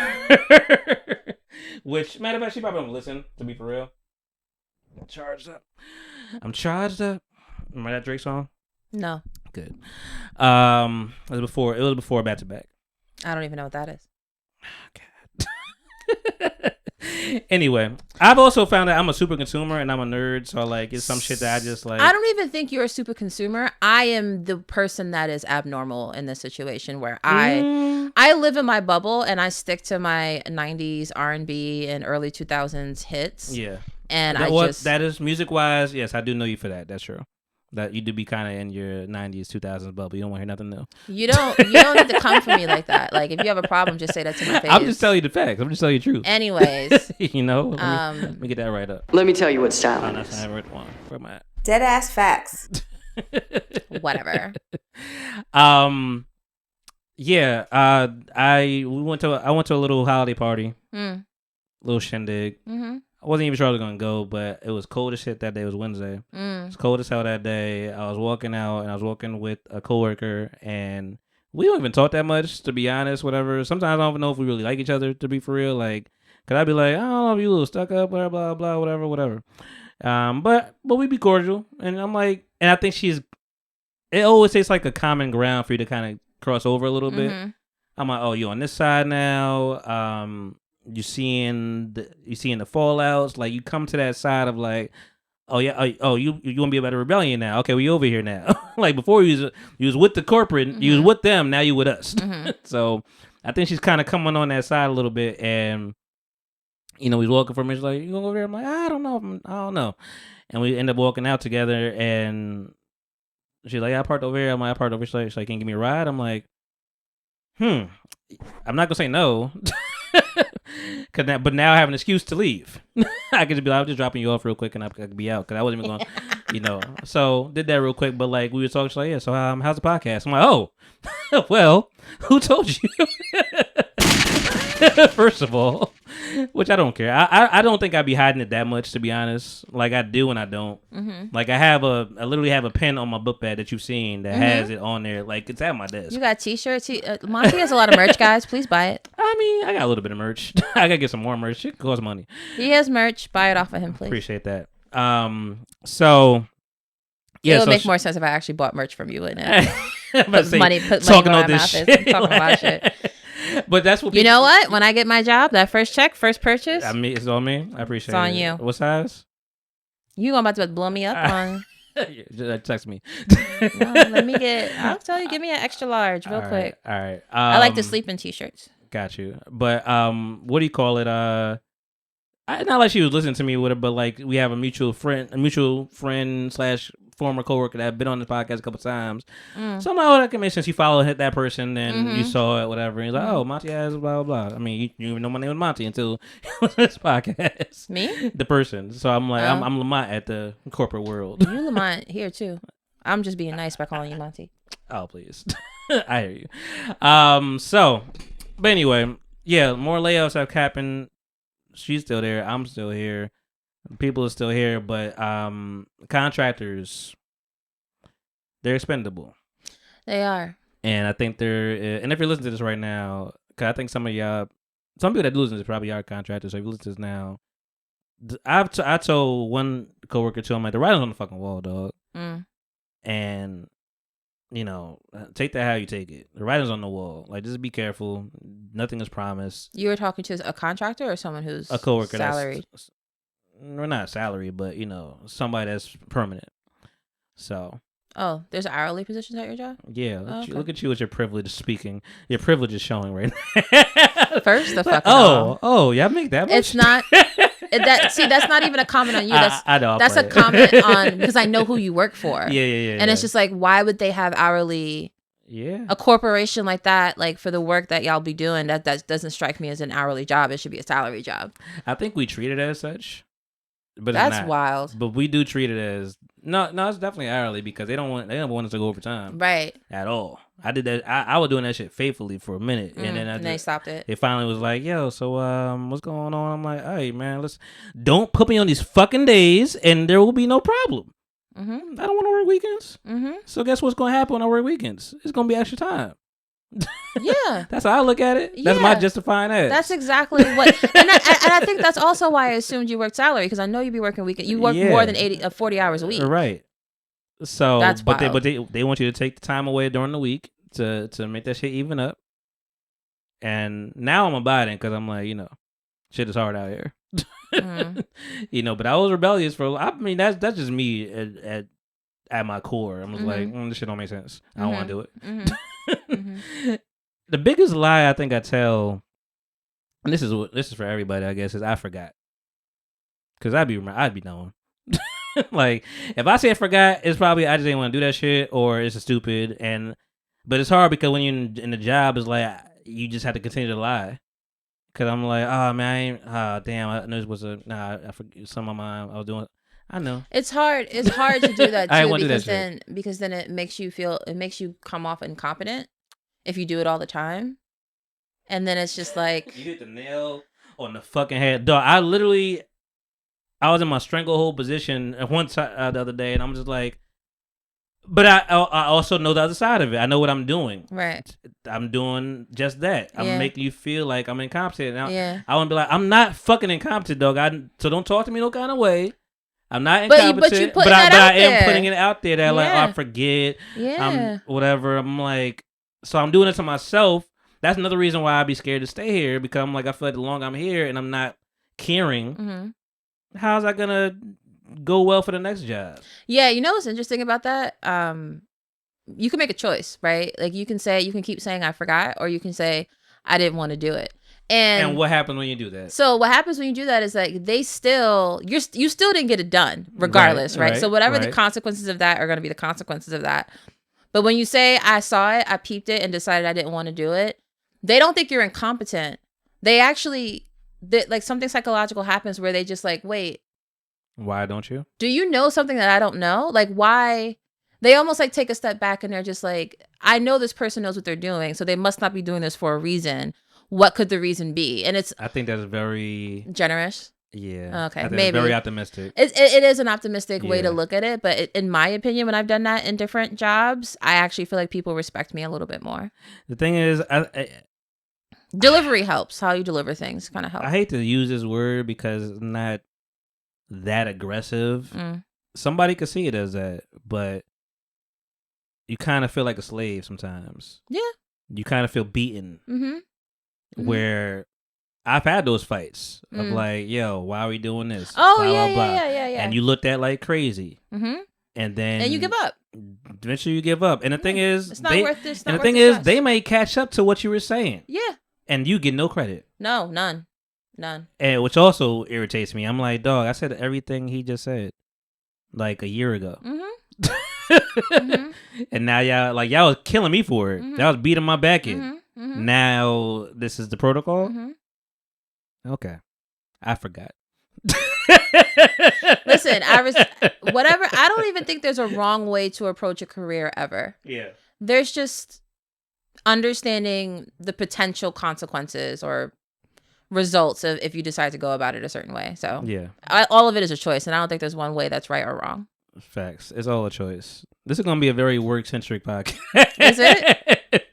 Which, matter of fact, she probably don't listen, to be for real. I'm charged up. Remember that Drake song? No. Good. It was before Back to Back. I don't even know what that is. God. Anyway, I've also found that I'm a super consumer and I'm a nerd, so like it's some shit that I just like. I don't even think you're a super consumer. I am the person that is abnormal in this situation where I live in my bubble and I stick to my 90s R&B and early 2000s hits. Yeah. And that is music wise, yes, I do know you for that. That's true. That you do be kind of in your 90s, 2000s bubble. You don't want to hear nothing new. You don't need to come for me like that. Like if you have a problem, just say that to my face. I'm just telling you the facts. I'm just telling you the truth. Anyways, you know, let me get that right up. Let me tell you what style is. I read one. Where am I at? Dead ass facts. Whatever. Yeah. I went to a little holiday party. Little shindig. I wasn't even sure I was gonna go, but it was cold as shit that day. It was Wednesday. It was cold as hell that day. I was walking out and I was walking with a coworker, and we don't even talk that much, to be honest. Whatever. Sometimes I don't even know if we really like each other, to be for real. Like, could I be like, I don't know if you a little stuck up, blah blah blah, whatever. But we be cordial, and I'm like, and I think it always takes like a common ground for you to kind of cross over a little bit. I'm like, oh, you on this side now? You seeing the fallouts, like you come to that side of like, oh yeah, you want to be about a rebellion now? Okay, we over here now. Like before you was with the corporate, you was with them, now you with us. So I think she's kind of coming on that side a little bit, and you know, he's walking from me. She's like, you going over there? I'm like, I don't know. And we end up walking out together, and she's like, I parked over here. I'm like, I parked over here. She's like, can you give me a ride? I'm like, I'm not gonna say no. But now I have an excuse to leave. I could just be like, I'm just dropping you off real quick and I could be out because I wasn't even going, you know. So did that real quick. But like we were talking, she's like, yeah. So how's the podcast? I'm like, oh, well, who told you? First of all, which I don't care. I don't think I'd be hiding it that much, to be honest. Like I do and I don't. Like I literally have a pen on my book bag that you've seen that has it on there. Like it's at my desk. You got t-shirts. Monty has a lot of merch, guys. Please buy it. I mean, I got a little bit of merch. I gotta get some more merch. It costs money. He has merch. Buy it off of him, please. Appreciate that. So yeah, it would make more sense if I actually bought merch from you, wouldn't it? put money talking all this shit. Talking about shit. But that's what you know. What? When I get my job, that first check, first purchase. I mean, it's on me. I appreciate it. It's on you. What size? You about to blow me up on? Text me. No, I'll tell you. Give me an extra large real quick. All right. I like to sleep in t-shirts. got you. But what do you call it? Not like she was listening to me with it, but like we have a mutual friend slash former coworker that had been on this podcast a couple times. So I'm like, oh, that can make sense. You follow that person, and you saw it, whatever. And he's like, oh, Monty has blah blah blah. I mean, you even know my name was Monty until this podcast. Me, the person. So I'm like, I'm Lamont at the corporate world. You Lamont here too. I'm just being nice by calling you Monty. Oh, please. I hear you. So, but anyway, yeah, more layoffs have happened. She's still there. I'm still here. People are still here, but contractors, they're expendable. They are. And I think they're, and if you're listening to this right now, because I think some people that do listen to this probably are contractors. So if you listen to this now, I told one coworker too, I'm like, the writing's on the fucking wall, dog. And, take that how you take it. The writing's on the wall. Like, just be careful. Nothing is promised. You were talking to a contractor or someone who's a coworker salaried? We're not salaried, but, somebody that's permanent. So. Oh, there's hourly positions at your job? Yeah. Okay. Look at you with your privilege speaking. Your privilege is showing right now. First the fucking all. Oh, y'all make that much? It's not. That's not even a comment on you. I know. That's a comment on, because I know who you work for. Yeah. And it's just like, why would they have hourly? Yeah. A corporation like that, like for the work that y'all be doing, that doesn't strike me as an hourly job. It should be a salary job. I think we treat it as such. But that's it's not. wild. But we do treat it as no. It's definitely hourly because they don't want us to go overtime, right? At all. I did that. I was doing that shit faithfully for a minute, and then they stopped it. They finally was like, "Yo, so what's going on?" I'm like, "Hey, man, don't put me on these fucking days, and there will be no problem. I don't want to work weekends. So guess what's gonna happen when I work weekends? It's gonna be extra time." Yeah, that's how I look at it. That's my justifying ass. That's exactly what, and I think that's also why I assumed you worked salary, because I know you be working weekend. You work more than 40 hours a week, right? So that's but wild. they want you to take the time away during the week to make that shit even up. And now I'm abiding because I'm like, shit is hard out here. But I was rebellious for. I mean, that's just me at my core. I'm just like, this shit don't make sense. I don't want to do it. The biggest lie I think I tell, and this is for everybody, I guess, is I forgot. Cause I'd be knowing. Like if I say I forgot, it's probably I just didn't want to do that shit, or it's stupid. But it's hard because when you're in the job, it's like you just have to continue to lie. Cause I'm like, oh man, damn, I know this was I forget some of my I was doing. I know it's hard. It's hard to do that too, because then it makes you come off incompetent if you do it all the time, and then it's just like you hit the nail on the fucking head, dog. I was in my stranglehold position at one time the other day, and I'm just like, but I also know the other side of it. I know what I'm doing. Right. I'm doing just that. I'm making you feel like I'm incompetent. Now, I want to be like, I'm not fucking incompetent, dog. So don't talk to me no kind of way. I'm not incompetent, but I am putting it out there that like, I forget. Yeah. Whatever. I'm like, so I'm doing it to myself. That's another reason why I'd be scared to stay here, because I'm like, I feel like the longer I'm here and I'm not caring, how's that gonna go well for the next job? Yeah, you know what's interesting about that? You can make a choice, right? Like you can keep saying I forgot, or you can say I didn't want to do it. And what happens when you do that? So what happens when you do that is like you still didn't get it done regardless, right? So whatever the consequences of that are going to be the consequences of that. But when you say I saw it, I peeped it, and decided I didn't want to do it, they don't think you're incompetent. They actually like something psychological happens where they just like, wait, why don't you? Do you know something that I don't know? Like why? They almost like take a step back and they're just like, I know this person knows what they're doing, so they must not be doing this for a reason. What could the reason be? And I think that's very generous. Yeah. Okay. Maybe very optimistic. It is an optimistic way to look at it, but in my opinion, when I've done that in different jobs, I actually feel like people respect me a little bit more. The thing is, delivery helps. How you deliver things kind of helps. I hate to use this word because it's not that aggressive. Somebody could see it as that, but you kind of feel like a slave sometimes. Yeah. You kind of feel beaten. Where I've had those fights of like, yo, why are we doing this? Oh, blah, yeah, blah, blah. Yeah. And you looked at like crazy. And then you give up. Eventually you give up. And the thing is, it's not worth this. And the thing is, they may catch up to what you were saying. Yeah. and you get no credit. No, none. And which also irritates me. I'm like, dog, I said everything he just said like a year ago. And now y'all was killing me for it. Y'all was beating my back in. Now this is the protocol. Okay, I forgot. Listen, whatever. I don't even think there's a wrong way to approach a career ever. Yeah. There's just understanding the potential consequences or results of if you decide to go about it a certain way. So yeah, all of it is a choice, and I don't think there's one way that's right or wrong. Facts. It's all a choice. This is gonna be a very work centric podcast. Is it?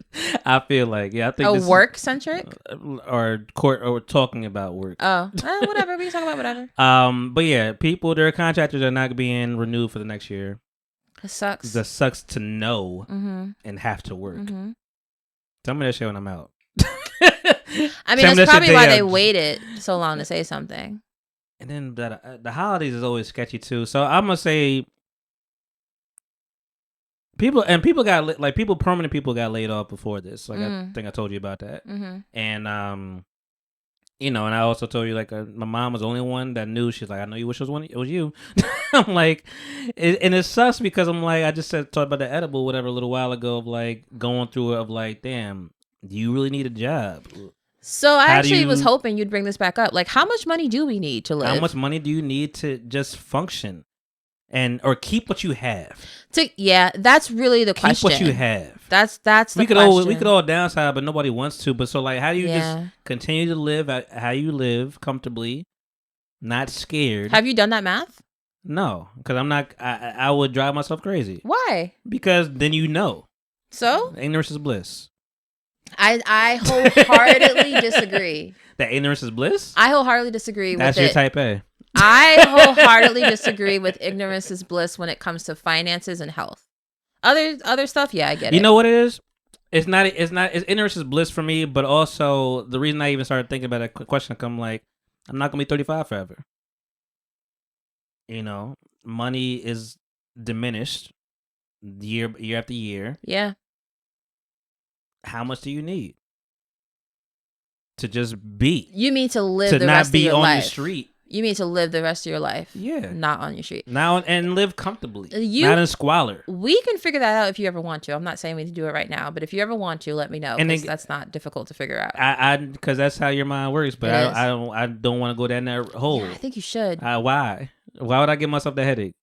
I feel like I think a work centric or talking about work. Oh, whatever. We can talk about whatever. But yeah, their contractors are not being renewed for the next year. It sucks. That sucks to know and have to work. Tell me that shit when I'm out. I mean, that's probably why they waited so long to say something. And then the holidays is always sketchy too. So I'm gonna say permanent people got laid off before this. Like I think I told you about that. And and I also told you like my mom was the only one that knew. She's like, I know you wish it was you. I'm like, and it sucks because I'm like, I just talked about the edible whatever a little while ago of like going through it of like, damn, do you really need a job? So I actually was hoping you'd bring this back up. Like, how much money do we need to live? How much money do you need to just function, or keep what you have? That's really the question. Keep what you have. That's the question. We could all downside, but nobody wants to. But so like, how do you just continue to live how you live comfortably, not scared? Have you done that math? No, because I'm not. I would drive myself crazy. Why? Because then So ignorance is bliss. I wholeheartedly disagree. That ignorance is bliss? I wholeheartedly disagree That's with your it. type A. I wholeheartedly disagree with ignorance is bliss when it comes to finances and health. Other stuff, yeah, I get it. You know what it is? It's ignorance is bliss for me, but also the reason I even started thinking about that question, I'm like, I'm not gonna be 35 forever. Money is diminished year after year. Yeah. How much do you need to just be? You mean to live the rest of your life? To not be on the street. You mean to live the rest of your life? Yeah. Not on your street. Now and live comfortably. Not in squalor. We can figure that out if you ever want to. I'm not saying we need to do it right now, but if you ever want to, let me know. Because that's not difficult to figure out. Because that's how your mind works. But I don't want to go down that hole. Yeah, I think you should. Why? Why would I give myself the headache?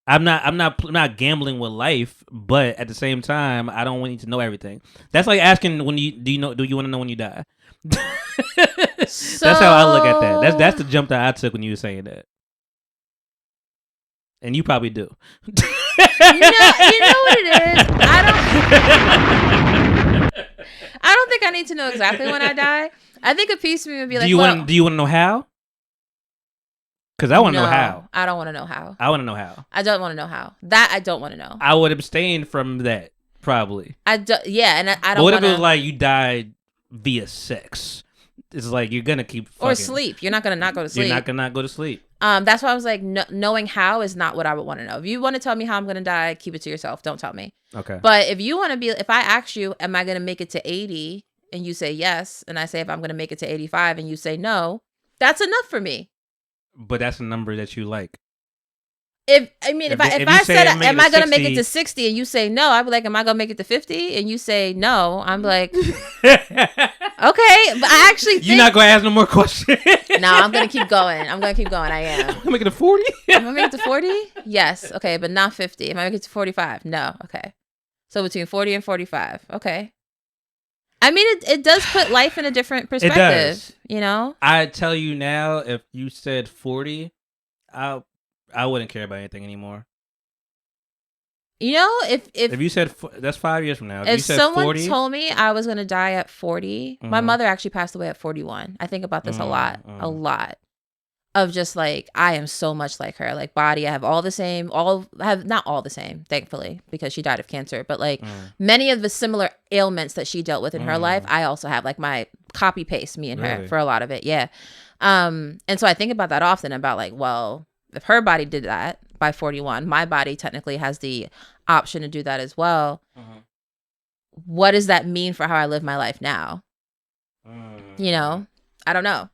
I'm not gambling with life, but at the same time, I don't want you to know everything. That's like asking do you want to know when you die? That's how I look at that. That's the jump that I took when you were saying that. And you probably do. You know what it is? I don't think I need to know exactly when I die. I think a piece of me would be like, do you want to know how? Because I want to know how. I don't want to know how. I want to know how. I don't want to know how. That I don't want to know. I would abstain from that, probably. I don't But what if it was like you died via sex? It's like you're going to keep fucking. Or sleep. You're not going to not go to sleep. You're not going to not go to sleep. That's why I was like, knowing how is not what I would want to know. If you want to tell me how I'm going to die, keep it to yourself. Don't tell me. Okay. But if I ask you, am I going to make it to 80? And you say yes. And I say, if I'm going to make it to 85 and you say no, that's enough for me. But that's a number that you like. If I said, am I going to make it to 60 and you say no, I'd be like, am I going to make it to 50? And you say no, I'm like, okay. But I actually think... You're not going to ask no more questions. No, I'm going to keep going. I am. I'm going to make it to 40? I'm going to make it to 40? Yes. Okay. But not 50. Am I make it to 45? No. Okay. So between 40 and 45. Okay. I mean, it does put life in a different perspective. It does. I tell you now, if you said 40, I wouldn't care about anything anymore. If you said that's 5 years from now. If you said someone 40, told me I was gonna die at 40, my mother actually passed away at 41. I think about this a lot of just like I am so much like her. Like body, I have not all the same, thankfully, because she died of cancer. But like many of the similar ailments that she dealt with in her life, I also have like my copy paste me and her for a lot of it. Yeah. And so I think about that often about like, well, if her body did that by 41, my body technically has the option to do that as well. what does that mean for how I live my life now? You know, I don't know.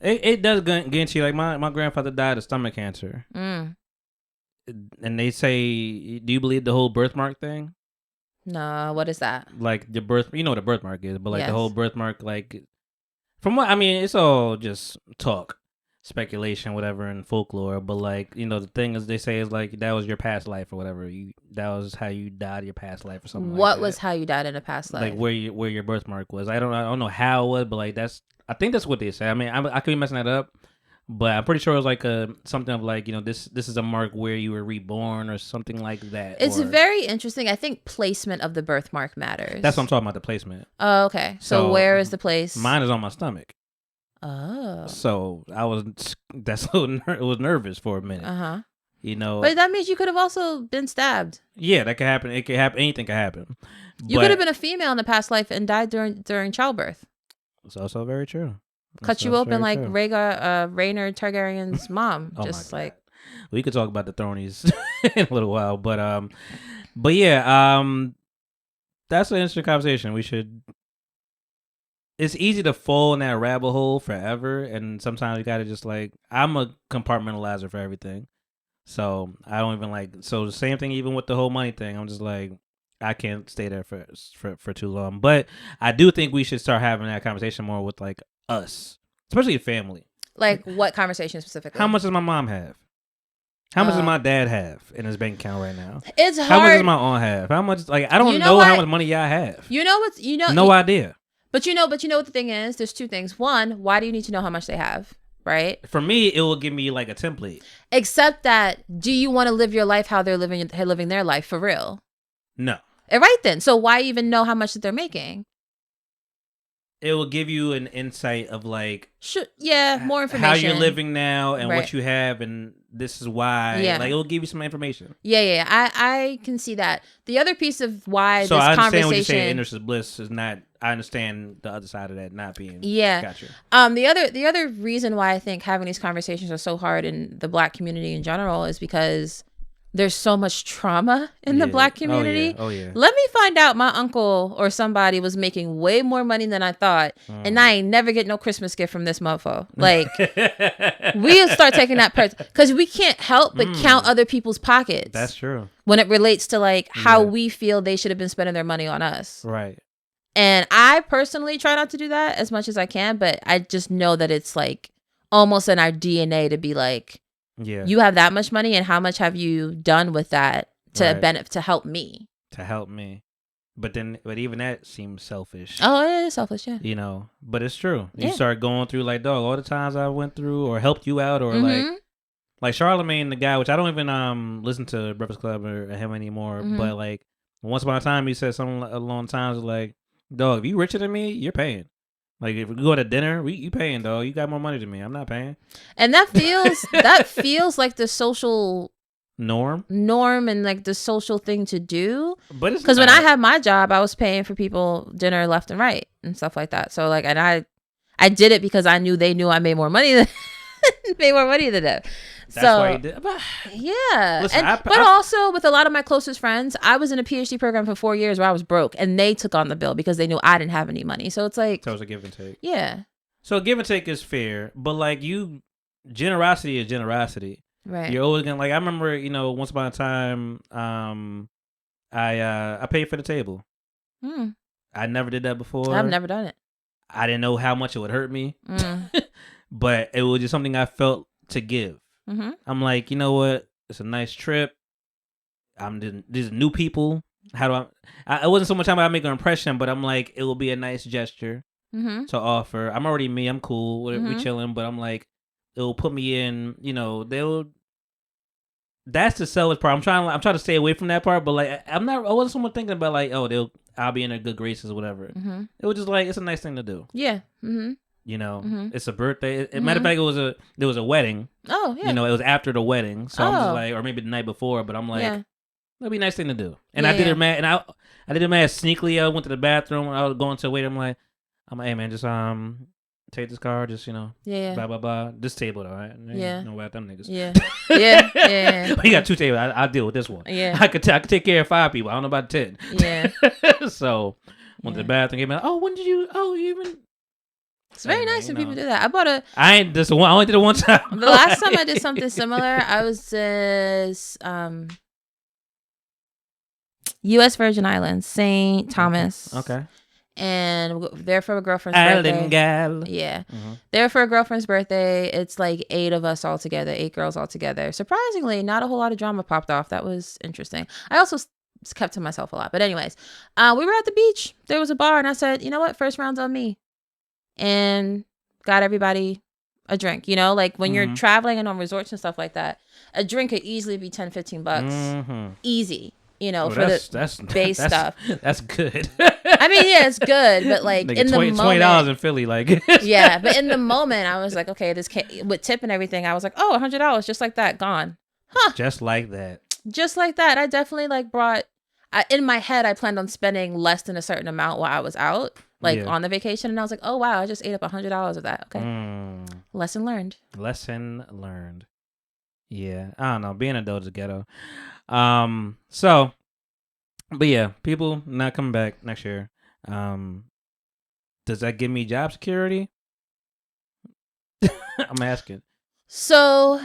It does get into you. Like my grandfather died of stomach cancer. And they say, do you believe the whole birthmark thing? No, what is that? Like the birth, you know what a birthmark is, but like Yes. the whole birthmark, like from what I mean, it's all just talk, speculation, whatever, and folklore. But like, you know, the thing is, they say is like that was your past life or whatever. That was how you died your past life or something. What like that. was how you died in a past life? Like where your birthmark was. I don't know how it was, but like I think that's what they say. I mean, I could be messing that up, but I'm pretty sure it was like something of like, you know, this is a mark where you were reborn or something like that. It's very interesting. I think placement of the birthmark matters. That's what I'm talking about, the placement. Oh, okay. So where is the place? Mine is on my stomach. Oh. So it was nervous for a minute. You know. But that means you could have also been stabbed. Yeah, that could happen. It could happen. Anything could happen. You could have been a female in the past life and died during childbirth. It's also very true. Cut you open like Rhaenyra Targaryen's mom. Oh just like we could talk about the Thronies in a little while, but yeah, that's an interesting conversation. We should. It's easy to fall in that rabbit hole forever, and sometimes you gotta just like. I'm a compartmentalizer for everything, so I don't even like. So the same thing, even with the whole money thing, I'm just like, I can't stay there for too long. But I do think we should start having that conversation more with like us, especially family. Like what conversation specifically? How much does my mom have? How much does my dad have in his bank account right now? It's hard. How much does my aunt have? How much? Like I don't know how much money y'all have. No idea. But you know what the thing is? There's two things. One, why do you need to know how much they have? Right? For me, it will give me like a template. Except that, do you want to live your life how they're living their life for real? No. Right then. So why even know how much that they're making? It will give you an insight of like, more information. How you're living now and what you have, and this is why. Yeah. Like it will give you some information. Yeah. I can see that. The other piece of why so this I understand conversation. what you're saying. Innocent bliss is not. I understand the other side of that not being. Yeah. Gotcha. The other reason why I think having these conversations are so hard in the Black community in general is because there's so much trauma in the Black community. Oh yeah. Let me find out my uncle or somebody was making way more money than I thought, and I ain't never get no Christmas gift from this mofo. Like, we'll start taking that because we can't help but count other people's pockets. That's true. When it relates to like how we feel they should have been spending their money on us. Right. And I personally try not to do that as much as I can, but I just know that it's like almost in our DNA to be like, you have that much money, and how much have you done with that to help me? To help me. But even that seems selfish. Oh, it is selfish, yeah. You know, but it's true. You start going through like, dog, all the times I went through or helped you out or like Charlemagne, the guy, which I don't even listen to Breakfast Club or him anymore, but like once upon a time he said something along times like, dog, if you richer than me, you're paying. Like if we go to dinner, you paying, dog. You got more money than me. I'm not paying. And that feels like the social norm and like the social thing to do. But it's because when I had my job, I was paying for people dinner left and right and stuff like that. So like, and I did it because I knew they knew I made more money than them. That's why you did. Yeah. Listen, but also with a lot of my closest friends, I was in a PhD program for 4 years where I was broke, and they took on the bill because they knew I didn't have any money. So it's like, so it's a give and take. Yeah. So give and take is fair, but like generosity is generosity. Right. You're always gonna, like, I remember, once upon a time, I paid for the table. I never did that before. I've never done it. I didn't know how much it would hurt me, but it was just something I felt to give. I'm like, you know what? It's a nice trip. These new people. How do I? It wasn't so much about making an impression, but I'm like, it will be a nice gesture to offer. I'm already me. I'm cool. We chilling, but I'm like, it will put me in. That's the selfish part. I'm trying to stay away from that part, but like, I wasn't so much thinking about like, I'll be in their good graces or whatever. It was just like, it's a nice thing to do. Yeah. It's a birthday. Matter of fact, there was a wedding. Oh, yeah. It was after the wedding. So I'm just like, or maybe the night before, but I'm like, that'd be a nice thing to do. And I did it mad, and I did it mad sneakily. I went to the bathroom. I was going to wait. I'm like, hey man, just take this card. Just Yeah. blah blah blah. This table though, right? Yeah. No about them niggas. Yeah. Yeah. We got 2 tables. I'll deal with this one. Yeah. I could take care of 5 people. I don't know about 10. Yeah. So went to the bathroom. Came out. Oh, when did you? Oh, you even. It's very nice when people do that. I bought a. I ain't this one. I only did it one time. The last time I did something similar, I was U.S. Virgin Islands, St. Thomas. Okay. And there for a girlfriend's birthday. Island gal. Yeah. There for a girlfriend's birthday. It's like 8 of us all together, 8 girls all together. Surprisingly, not a whole lot of drama popped off. That was interesting. I also kept to myself a lot. But anyways, we were at the beach. There was a bar, and I said, you know what? First round's on me. And got everybody a drink. Like when you're traveling and on resorts and stuff like that, a drink could easily be $10-15. Easy. For the base stuff. That's good. I mean, yeah, it's good, but like in the moment, $20 in Philly, like yeah. But in the moment, I was like, okay, this with tip and everything. I was like, oh, $100, just like that, gone. Huh? Just like that. Just like that. I definitely like brought. In my head, I planned on spending less than a certain amount while I was out, on the vacation, and I was like, oh wow, I just ate up $100 of that. Okay, lesson learned. Lesson learned. Yeah, I don't know. Being an adult is ghetto. So, but yeah, people not coming back next year. Does that give me job security? I'm asking. So,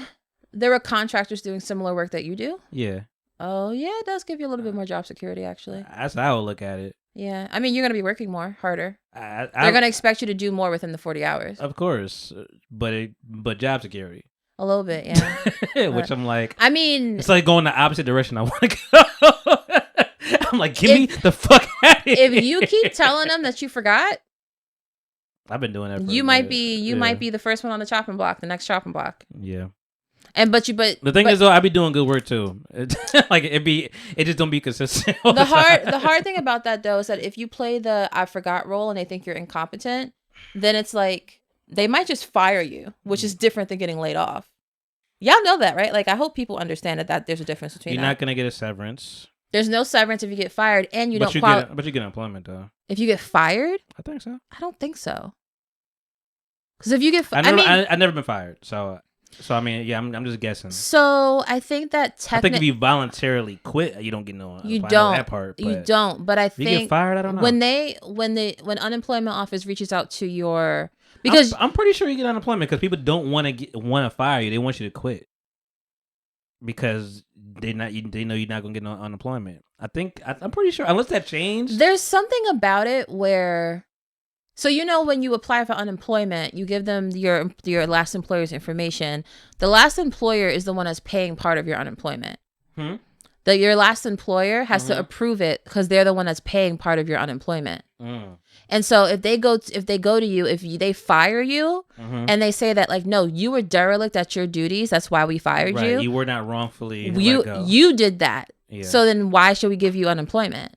there are contractors doing similar work that you do? Yeah. Oh, yeah, it does give you a little bit more job security, actually. That's how I would look at it. Yeah. I mean, you're going to be working more, harder. They're going to expect you to do more within the 40 hours. Of course. But job security. A little bit, yeah. Which I'm like, I mean, it's like going the opposite direction I want to go. I'm like, get me the fuck out of here. If you keep telling them that you forgot, I've been doing that. You might be the first one on the chopping block, the next chopping block. Yeah. But the thing is though, I be doing good work too. Like it just don't be consistent. The hard thing about that though is that if you play the I forgot role and they think you're incompetent, then it's like they might just fire you, which is different than getting laid off. Y'all know that, right? Like I hope people understand that there's a difference between. You're not gonna get a severance. There's no severance if you get fired, and but you get employment though. If you get fired, I think so. I don't think so. Because if you get, I've never been fired, so I mean, yeah, I'm just guessing. So I think that I think if you voluntarily quit, you don't get no. You don't. That part, you don't. But I think you get fired. I don't know. When unemployment office reaches out to your because I'm pretty sure you get unemployment because people don't want to fire you. They want you to quit because they know you're not gonna get no unemployment. I'm pretty sure unless that changed. There's something about it where. So when you apply for unemployment, you give them your last employer's information. The last employer is the one that's paying part of your unemployment. Your last employer has to approve it because they're the one that's paying part of your unemployment. And so if they go to you, if they fire you and they say that like, no, you were derelict at your duties, that's why we fired you. You were not wrongfully let go. You did that. Yeah. So then why should we give you unemployment?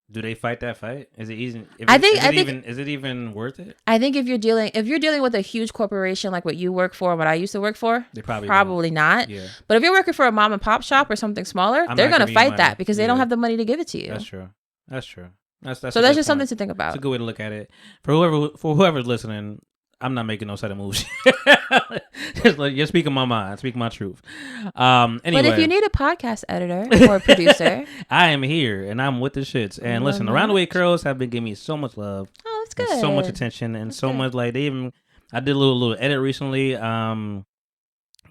Do they fight that fight? Is it easy? Is it even worth it? I think if you're dealing with a huge corporation like what you work for, what I used to work for, they probably not. Yeah. But if you're working for a mom and pop shop or something smaller, they're gonna fight that because they don't have the money to give it to you. That's true. That's so that's just something to think about. It's a good way to look at it. For whoever's listening, I'm not making no sudden moves. You're speaking my mind, speaking my truth. Anyway. But if you need a podcast editor or a producer, I am here and I'm with the shits. And listen, Around the Way Curls have been giving me so much love. Oh, that's good. So much attention and that's so much like I did a little edit recently. Cause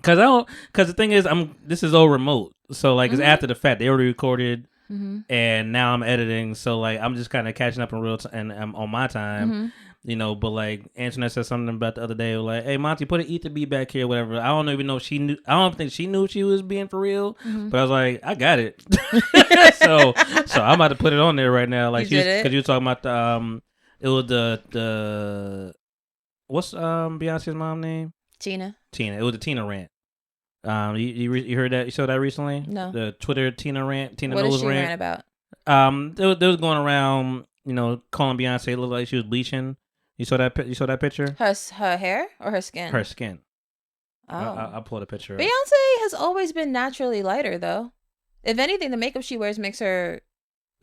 the thing is this is all remote. So like it's after the fact. They already recorded and now I'm editing. So like I'm just kind of catching up in real time and I'm on my time. But like Antoinette said something about the other day, like, "Hey Monty, put an E to B back here, whatever." I don't even know if she knew. I don't think she knew she was being for real. But I was like, I got it. so I'm about to put it on there right now. Like, because you were talking about the it was the what's Beyonce's mom name? Tina. It was the Tina rant. You heard that? You saw that recently? No. The Twitter Tina rant. Tina what Knowles is she rant about? They was going around, calling Beyonce looked like she was bleaching. You saw that picture? Her hair or her skin? Her skin. Oh. I'll pull the picture. Beyonce has always been naturally lighter, though. If anything, the makeup she wears makes her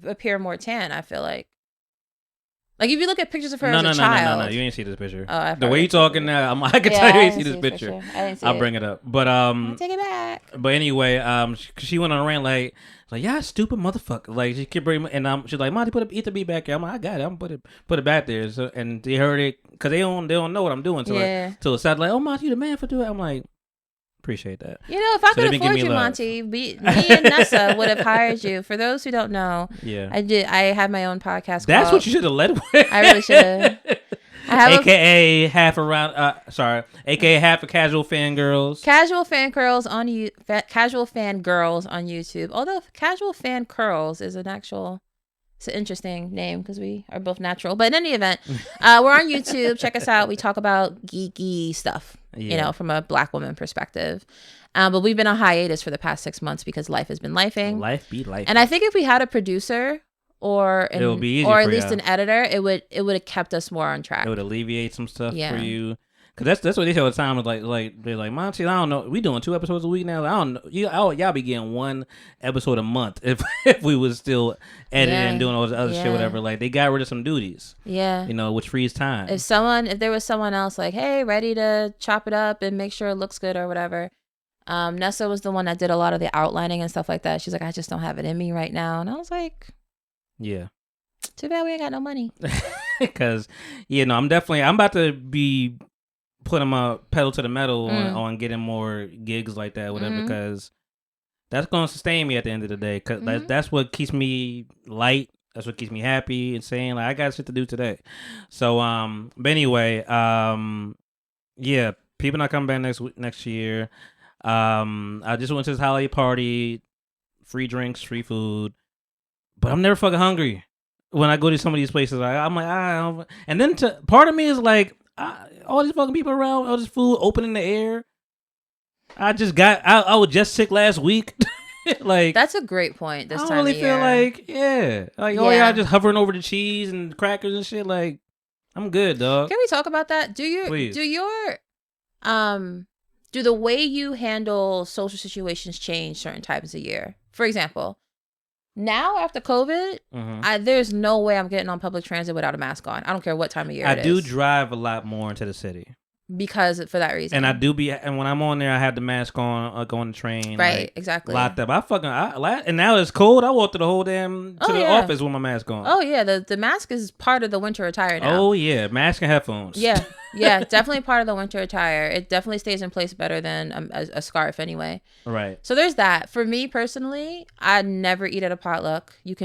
appear more tan. I feel like Like if you look at pictures of her no, as no, a no, child. No. You ain't see this picture. Oh, I the way you talking now, I can tell you ain't see this picture. I didn't see I'll it. bring it up. But I'll take it back. But anyway, she went on a rant like yeah, stupid motherfucker. Like she kept bringing, and she's like, Monty, eat the beat back here. I'm like, I got it. I'm gonna put it back there. So, and they heard it because they don't know what I'm doing. So till it started like, oh Monty, you the man for doing it. I'm like, appreciate that. You know, if I could afford you, Monty, me and Nessa would have hired you. For those who don't know, I have my own podcast. That's what you should have led with. I really should have. AKA half around. AKA half of Casual Fangirls. Casual Fangirls on Casual Fangirls on YouTube. Although Casual Fan Curls is an it's an interesting name because we are both natural. But in any event, we're on YouTube. Check us out. We talk about geeky stuff, you know, from a Black woman perspective. But we've been on hiatus for the past 6 months because life has been lifing. Life be life. And I think if we had a producer or it would be easy or for at least you. an editor, it would have kept us more on track. It would alleviate some stuff for you. Cause that's what they say all the time. Is like they're like, Monty, I don't know. We doing 2 episodes a week now. I don't know. Y'all be getting 1 episode a month if we was still editing and doing all this other shit, whatever. Like they got rid of some duties. Yeah. You know, which frees time. If there was someone else like, hey, ready to chop it up and make sure it looks good or whatever. Nessa was the one that did a lot of the outlining and stuff like that. She's like, I just don't have it in me right now. And I was like, yeah. Too bad we ain't got no money. Because, I'm about to be putting my pedal to the metal on getting more gigs like that, whatever, because that's going to sustain me at the end of the day. Because that's what keeps me light. That's what keeps me happy and saying, like, I got shit to do today. So, but anyway, people not coming back next year. I just went to this holiday party, free drinks, free food, but I'm never fucking hungry. When I go to some of these places, I'm like, and then part of me is like, all these fucking people around, all this food open in the air. I was just sick last week. Like that's a great point. This time I don't really feel like, y'all just hovering over the cheese and crackers and shit. Like, I'm good, dog. Can we talk about that? Do the way you handle social situations change certain times of year? For example, now after COVID, there's no way I'm getting on public transit without a mask on. I don't care what time of year it is. I do drive a lot more into the city. Because for that reason. And and when I'm on there, I have the mask on, go on the train. Right, exactly. Locked up. And now it's cold. I walk through the whole damn the office with my mask on. Oh, yeah. The mask is part of the winter attire now. Oh, yeah. Mask and headphones. Yeah. Yeah, definitely part of the winter attire. It definitely stays in place better than a scarf anyway. Right. So there's that. For me personally, I never eat at a potluck. You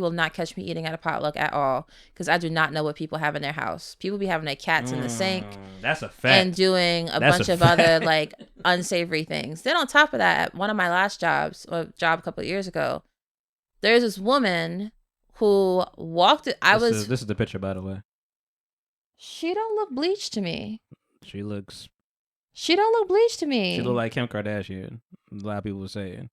will not catch me eating at a potluck at all because I do not know what people have in their house. People be having their cats in the sink. That's a fact. And doing a bunch of other like unsavory things. Then on top of that, at one of my last jobs, a job a couple of years ago, there's this woman who walked. This is the picture, by the way. She don't look bleached to me. She don't look bleached to me. She look like Kim Kardashian. A lot of people were saying.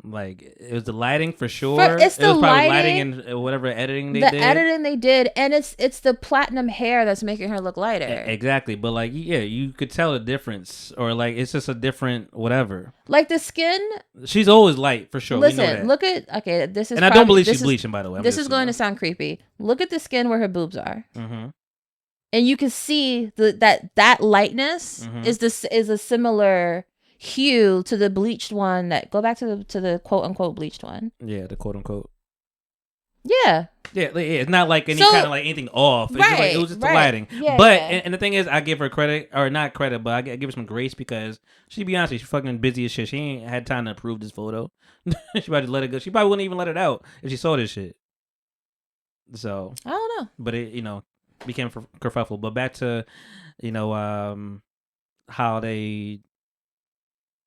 Like, it was the lighting for sure. It's the lighting and whatever editing they did. The editing they did, and it's the platinum hair that's making her look lighter. Exactly, but like, you could tell the difference, or like it's just a different whatever. Like the skin. She's always light for sure. Listen, look at this is. And I don't believe she's bleaching, by the way. This is going to sound creepy. Look at the skin where her boobs are. Mm-hmm. And you can see that lightness is a similar hue to the bleached one. That go back to the quote unquote bleached one. Yeah, the quote unquote. Yeah. Yeah, it's not like any kind of like anything off. It's just like, it was just the lighting. Yeah, but and the thing is, I give her credit, or not credit, but I give her some grace because she be honest, she's fucking busy as shit. She ain't had time to approve this photo. She probably just let it go. She probably wouldn't even let it out if she saw this shit. So I don't know. But it became kerfuffle. But back to how they.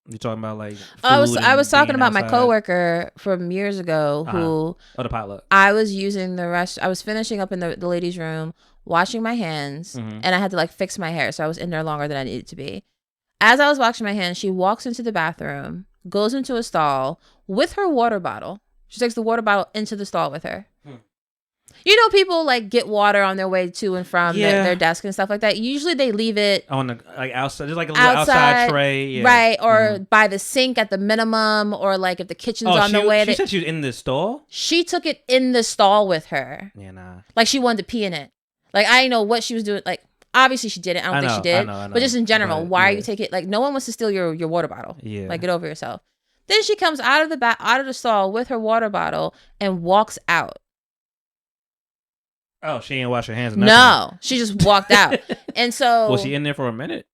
You're talking about like I was talking about my coworker from years ago who the potluck. I was using I was finishing up in the ladies' room, washing my hands, and I had to like fix my hair, so I was in there longer than I needed to be. As I was washing my hands, she walks into the bathroom, goes into a stall with her water bottle. She takes the water bottle into the stall with her. You know, people like get water on their way to and from their desk and stuff like that. Usually they leave it on the outside. There's like a little outside tray. Yeah. Right. Or by the sink at the minimum, or like if the kitchen's on the way. She said she was in the stall? She took it in the stall with her. Yeah, nah. Like she wanted to pee in it. Like I didn't know what she was doing. Like obviously she didn't. I don't think she did. I know. But just in general, why are you taking like no one wants to steal your water bottle. Yeah. Like get over yourself. Then she comes out of the stall with her water bottle and walks out. Oh, she didn't wash her hands. No, she just walked out. And so was she in there for a minute?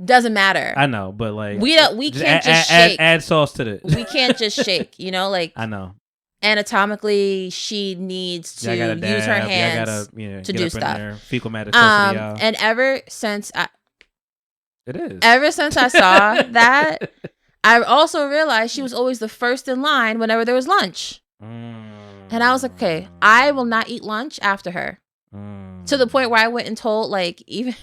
Doesn't matter. I know, but like we can't just shake. Add sauce to it. We can't just shake. You know, like I know. Anatomically, she needs to use her hands to do stuff. Fecal matter. And ever since I saw that, I also realized she was always the first in line whenever there was lunch. And I was like, okay, I will not eat lunch after her. To the point where I went and told like even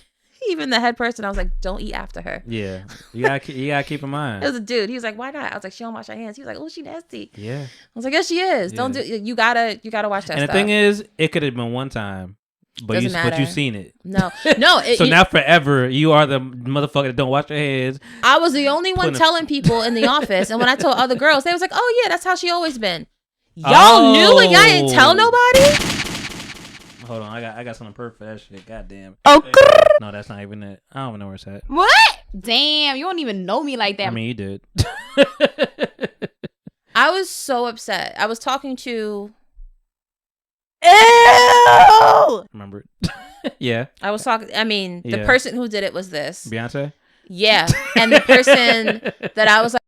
the head person, I was like, don't eat after her. Yeah, you gotta keep in mind. It was a dude. He was like, why not? I was like, she don't wash her hands. He was like, oh, she nasty. Yeah. I was like, yes, she is. Yeah. Don't do. You gotta watch that. And the thing is, it could have been one time, but you seen it. No. So now forever, you are the motherfucker that don't wash your hands. I was the only one telling people in the office, and when I told other girls, they was like, oh yeah, that's how she always been. Y'all knew and y'all didn't tell nobody. Hold on, I got something perfect for that shit. Goddamn. Oh, no, that's not even it. I don't even know where it's at. What? Damn, you don't even know me like that. I mean, you did. I was so upset. I was talking to. Ew! Remember it? Yeah. I was talking. I mean, the person who did it was this Beyonce. Yeah, and the person that I was like.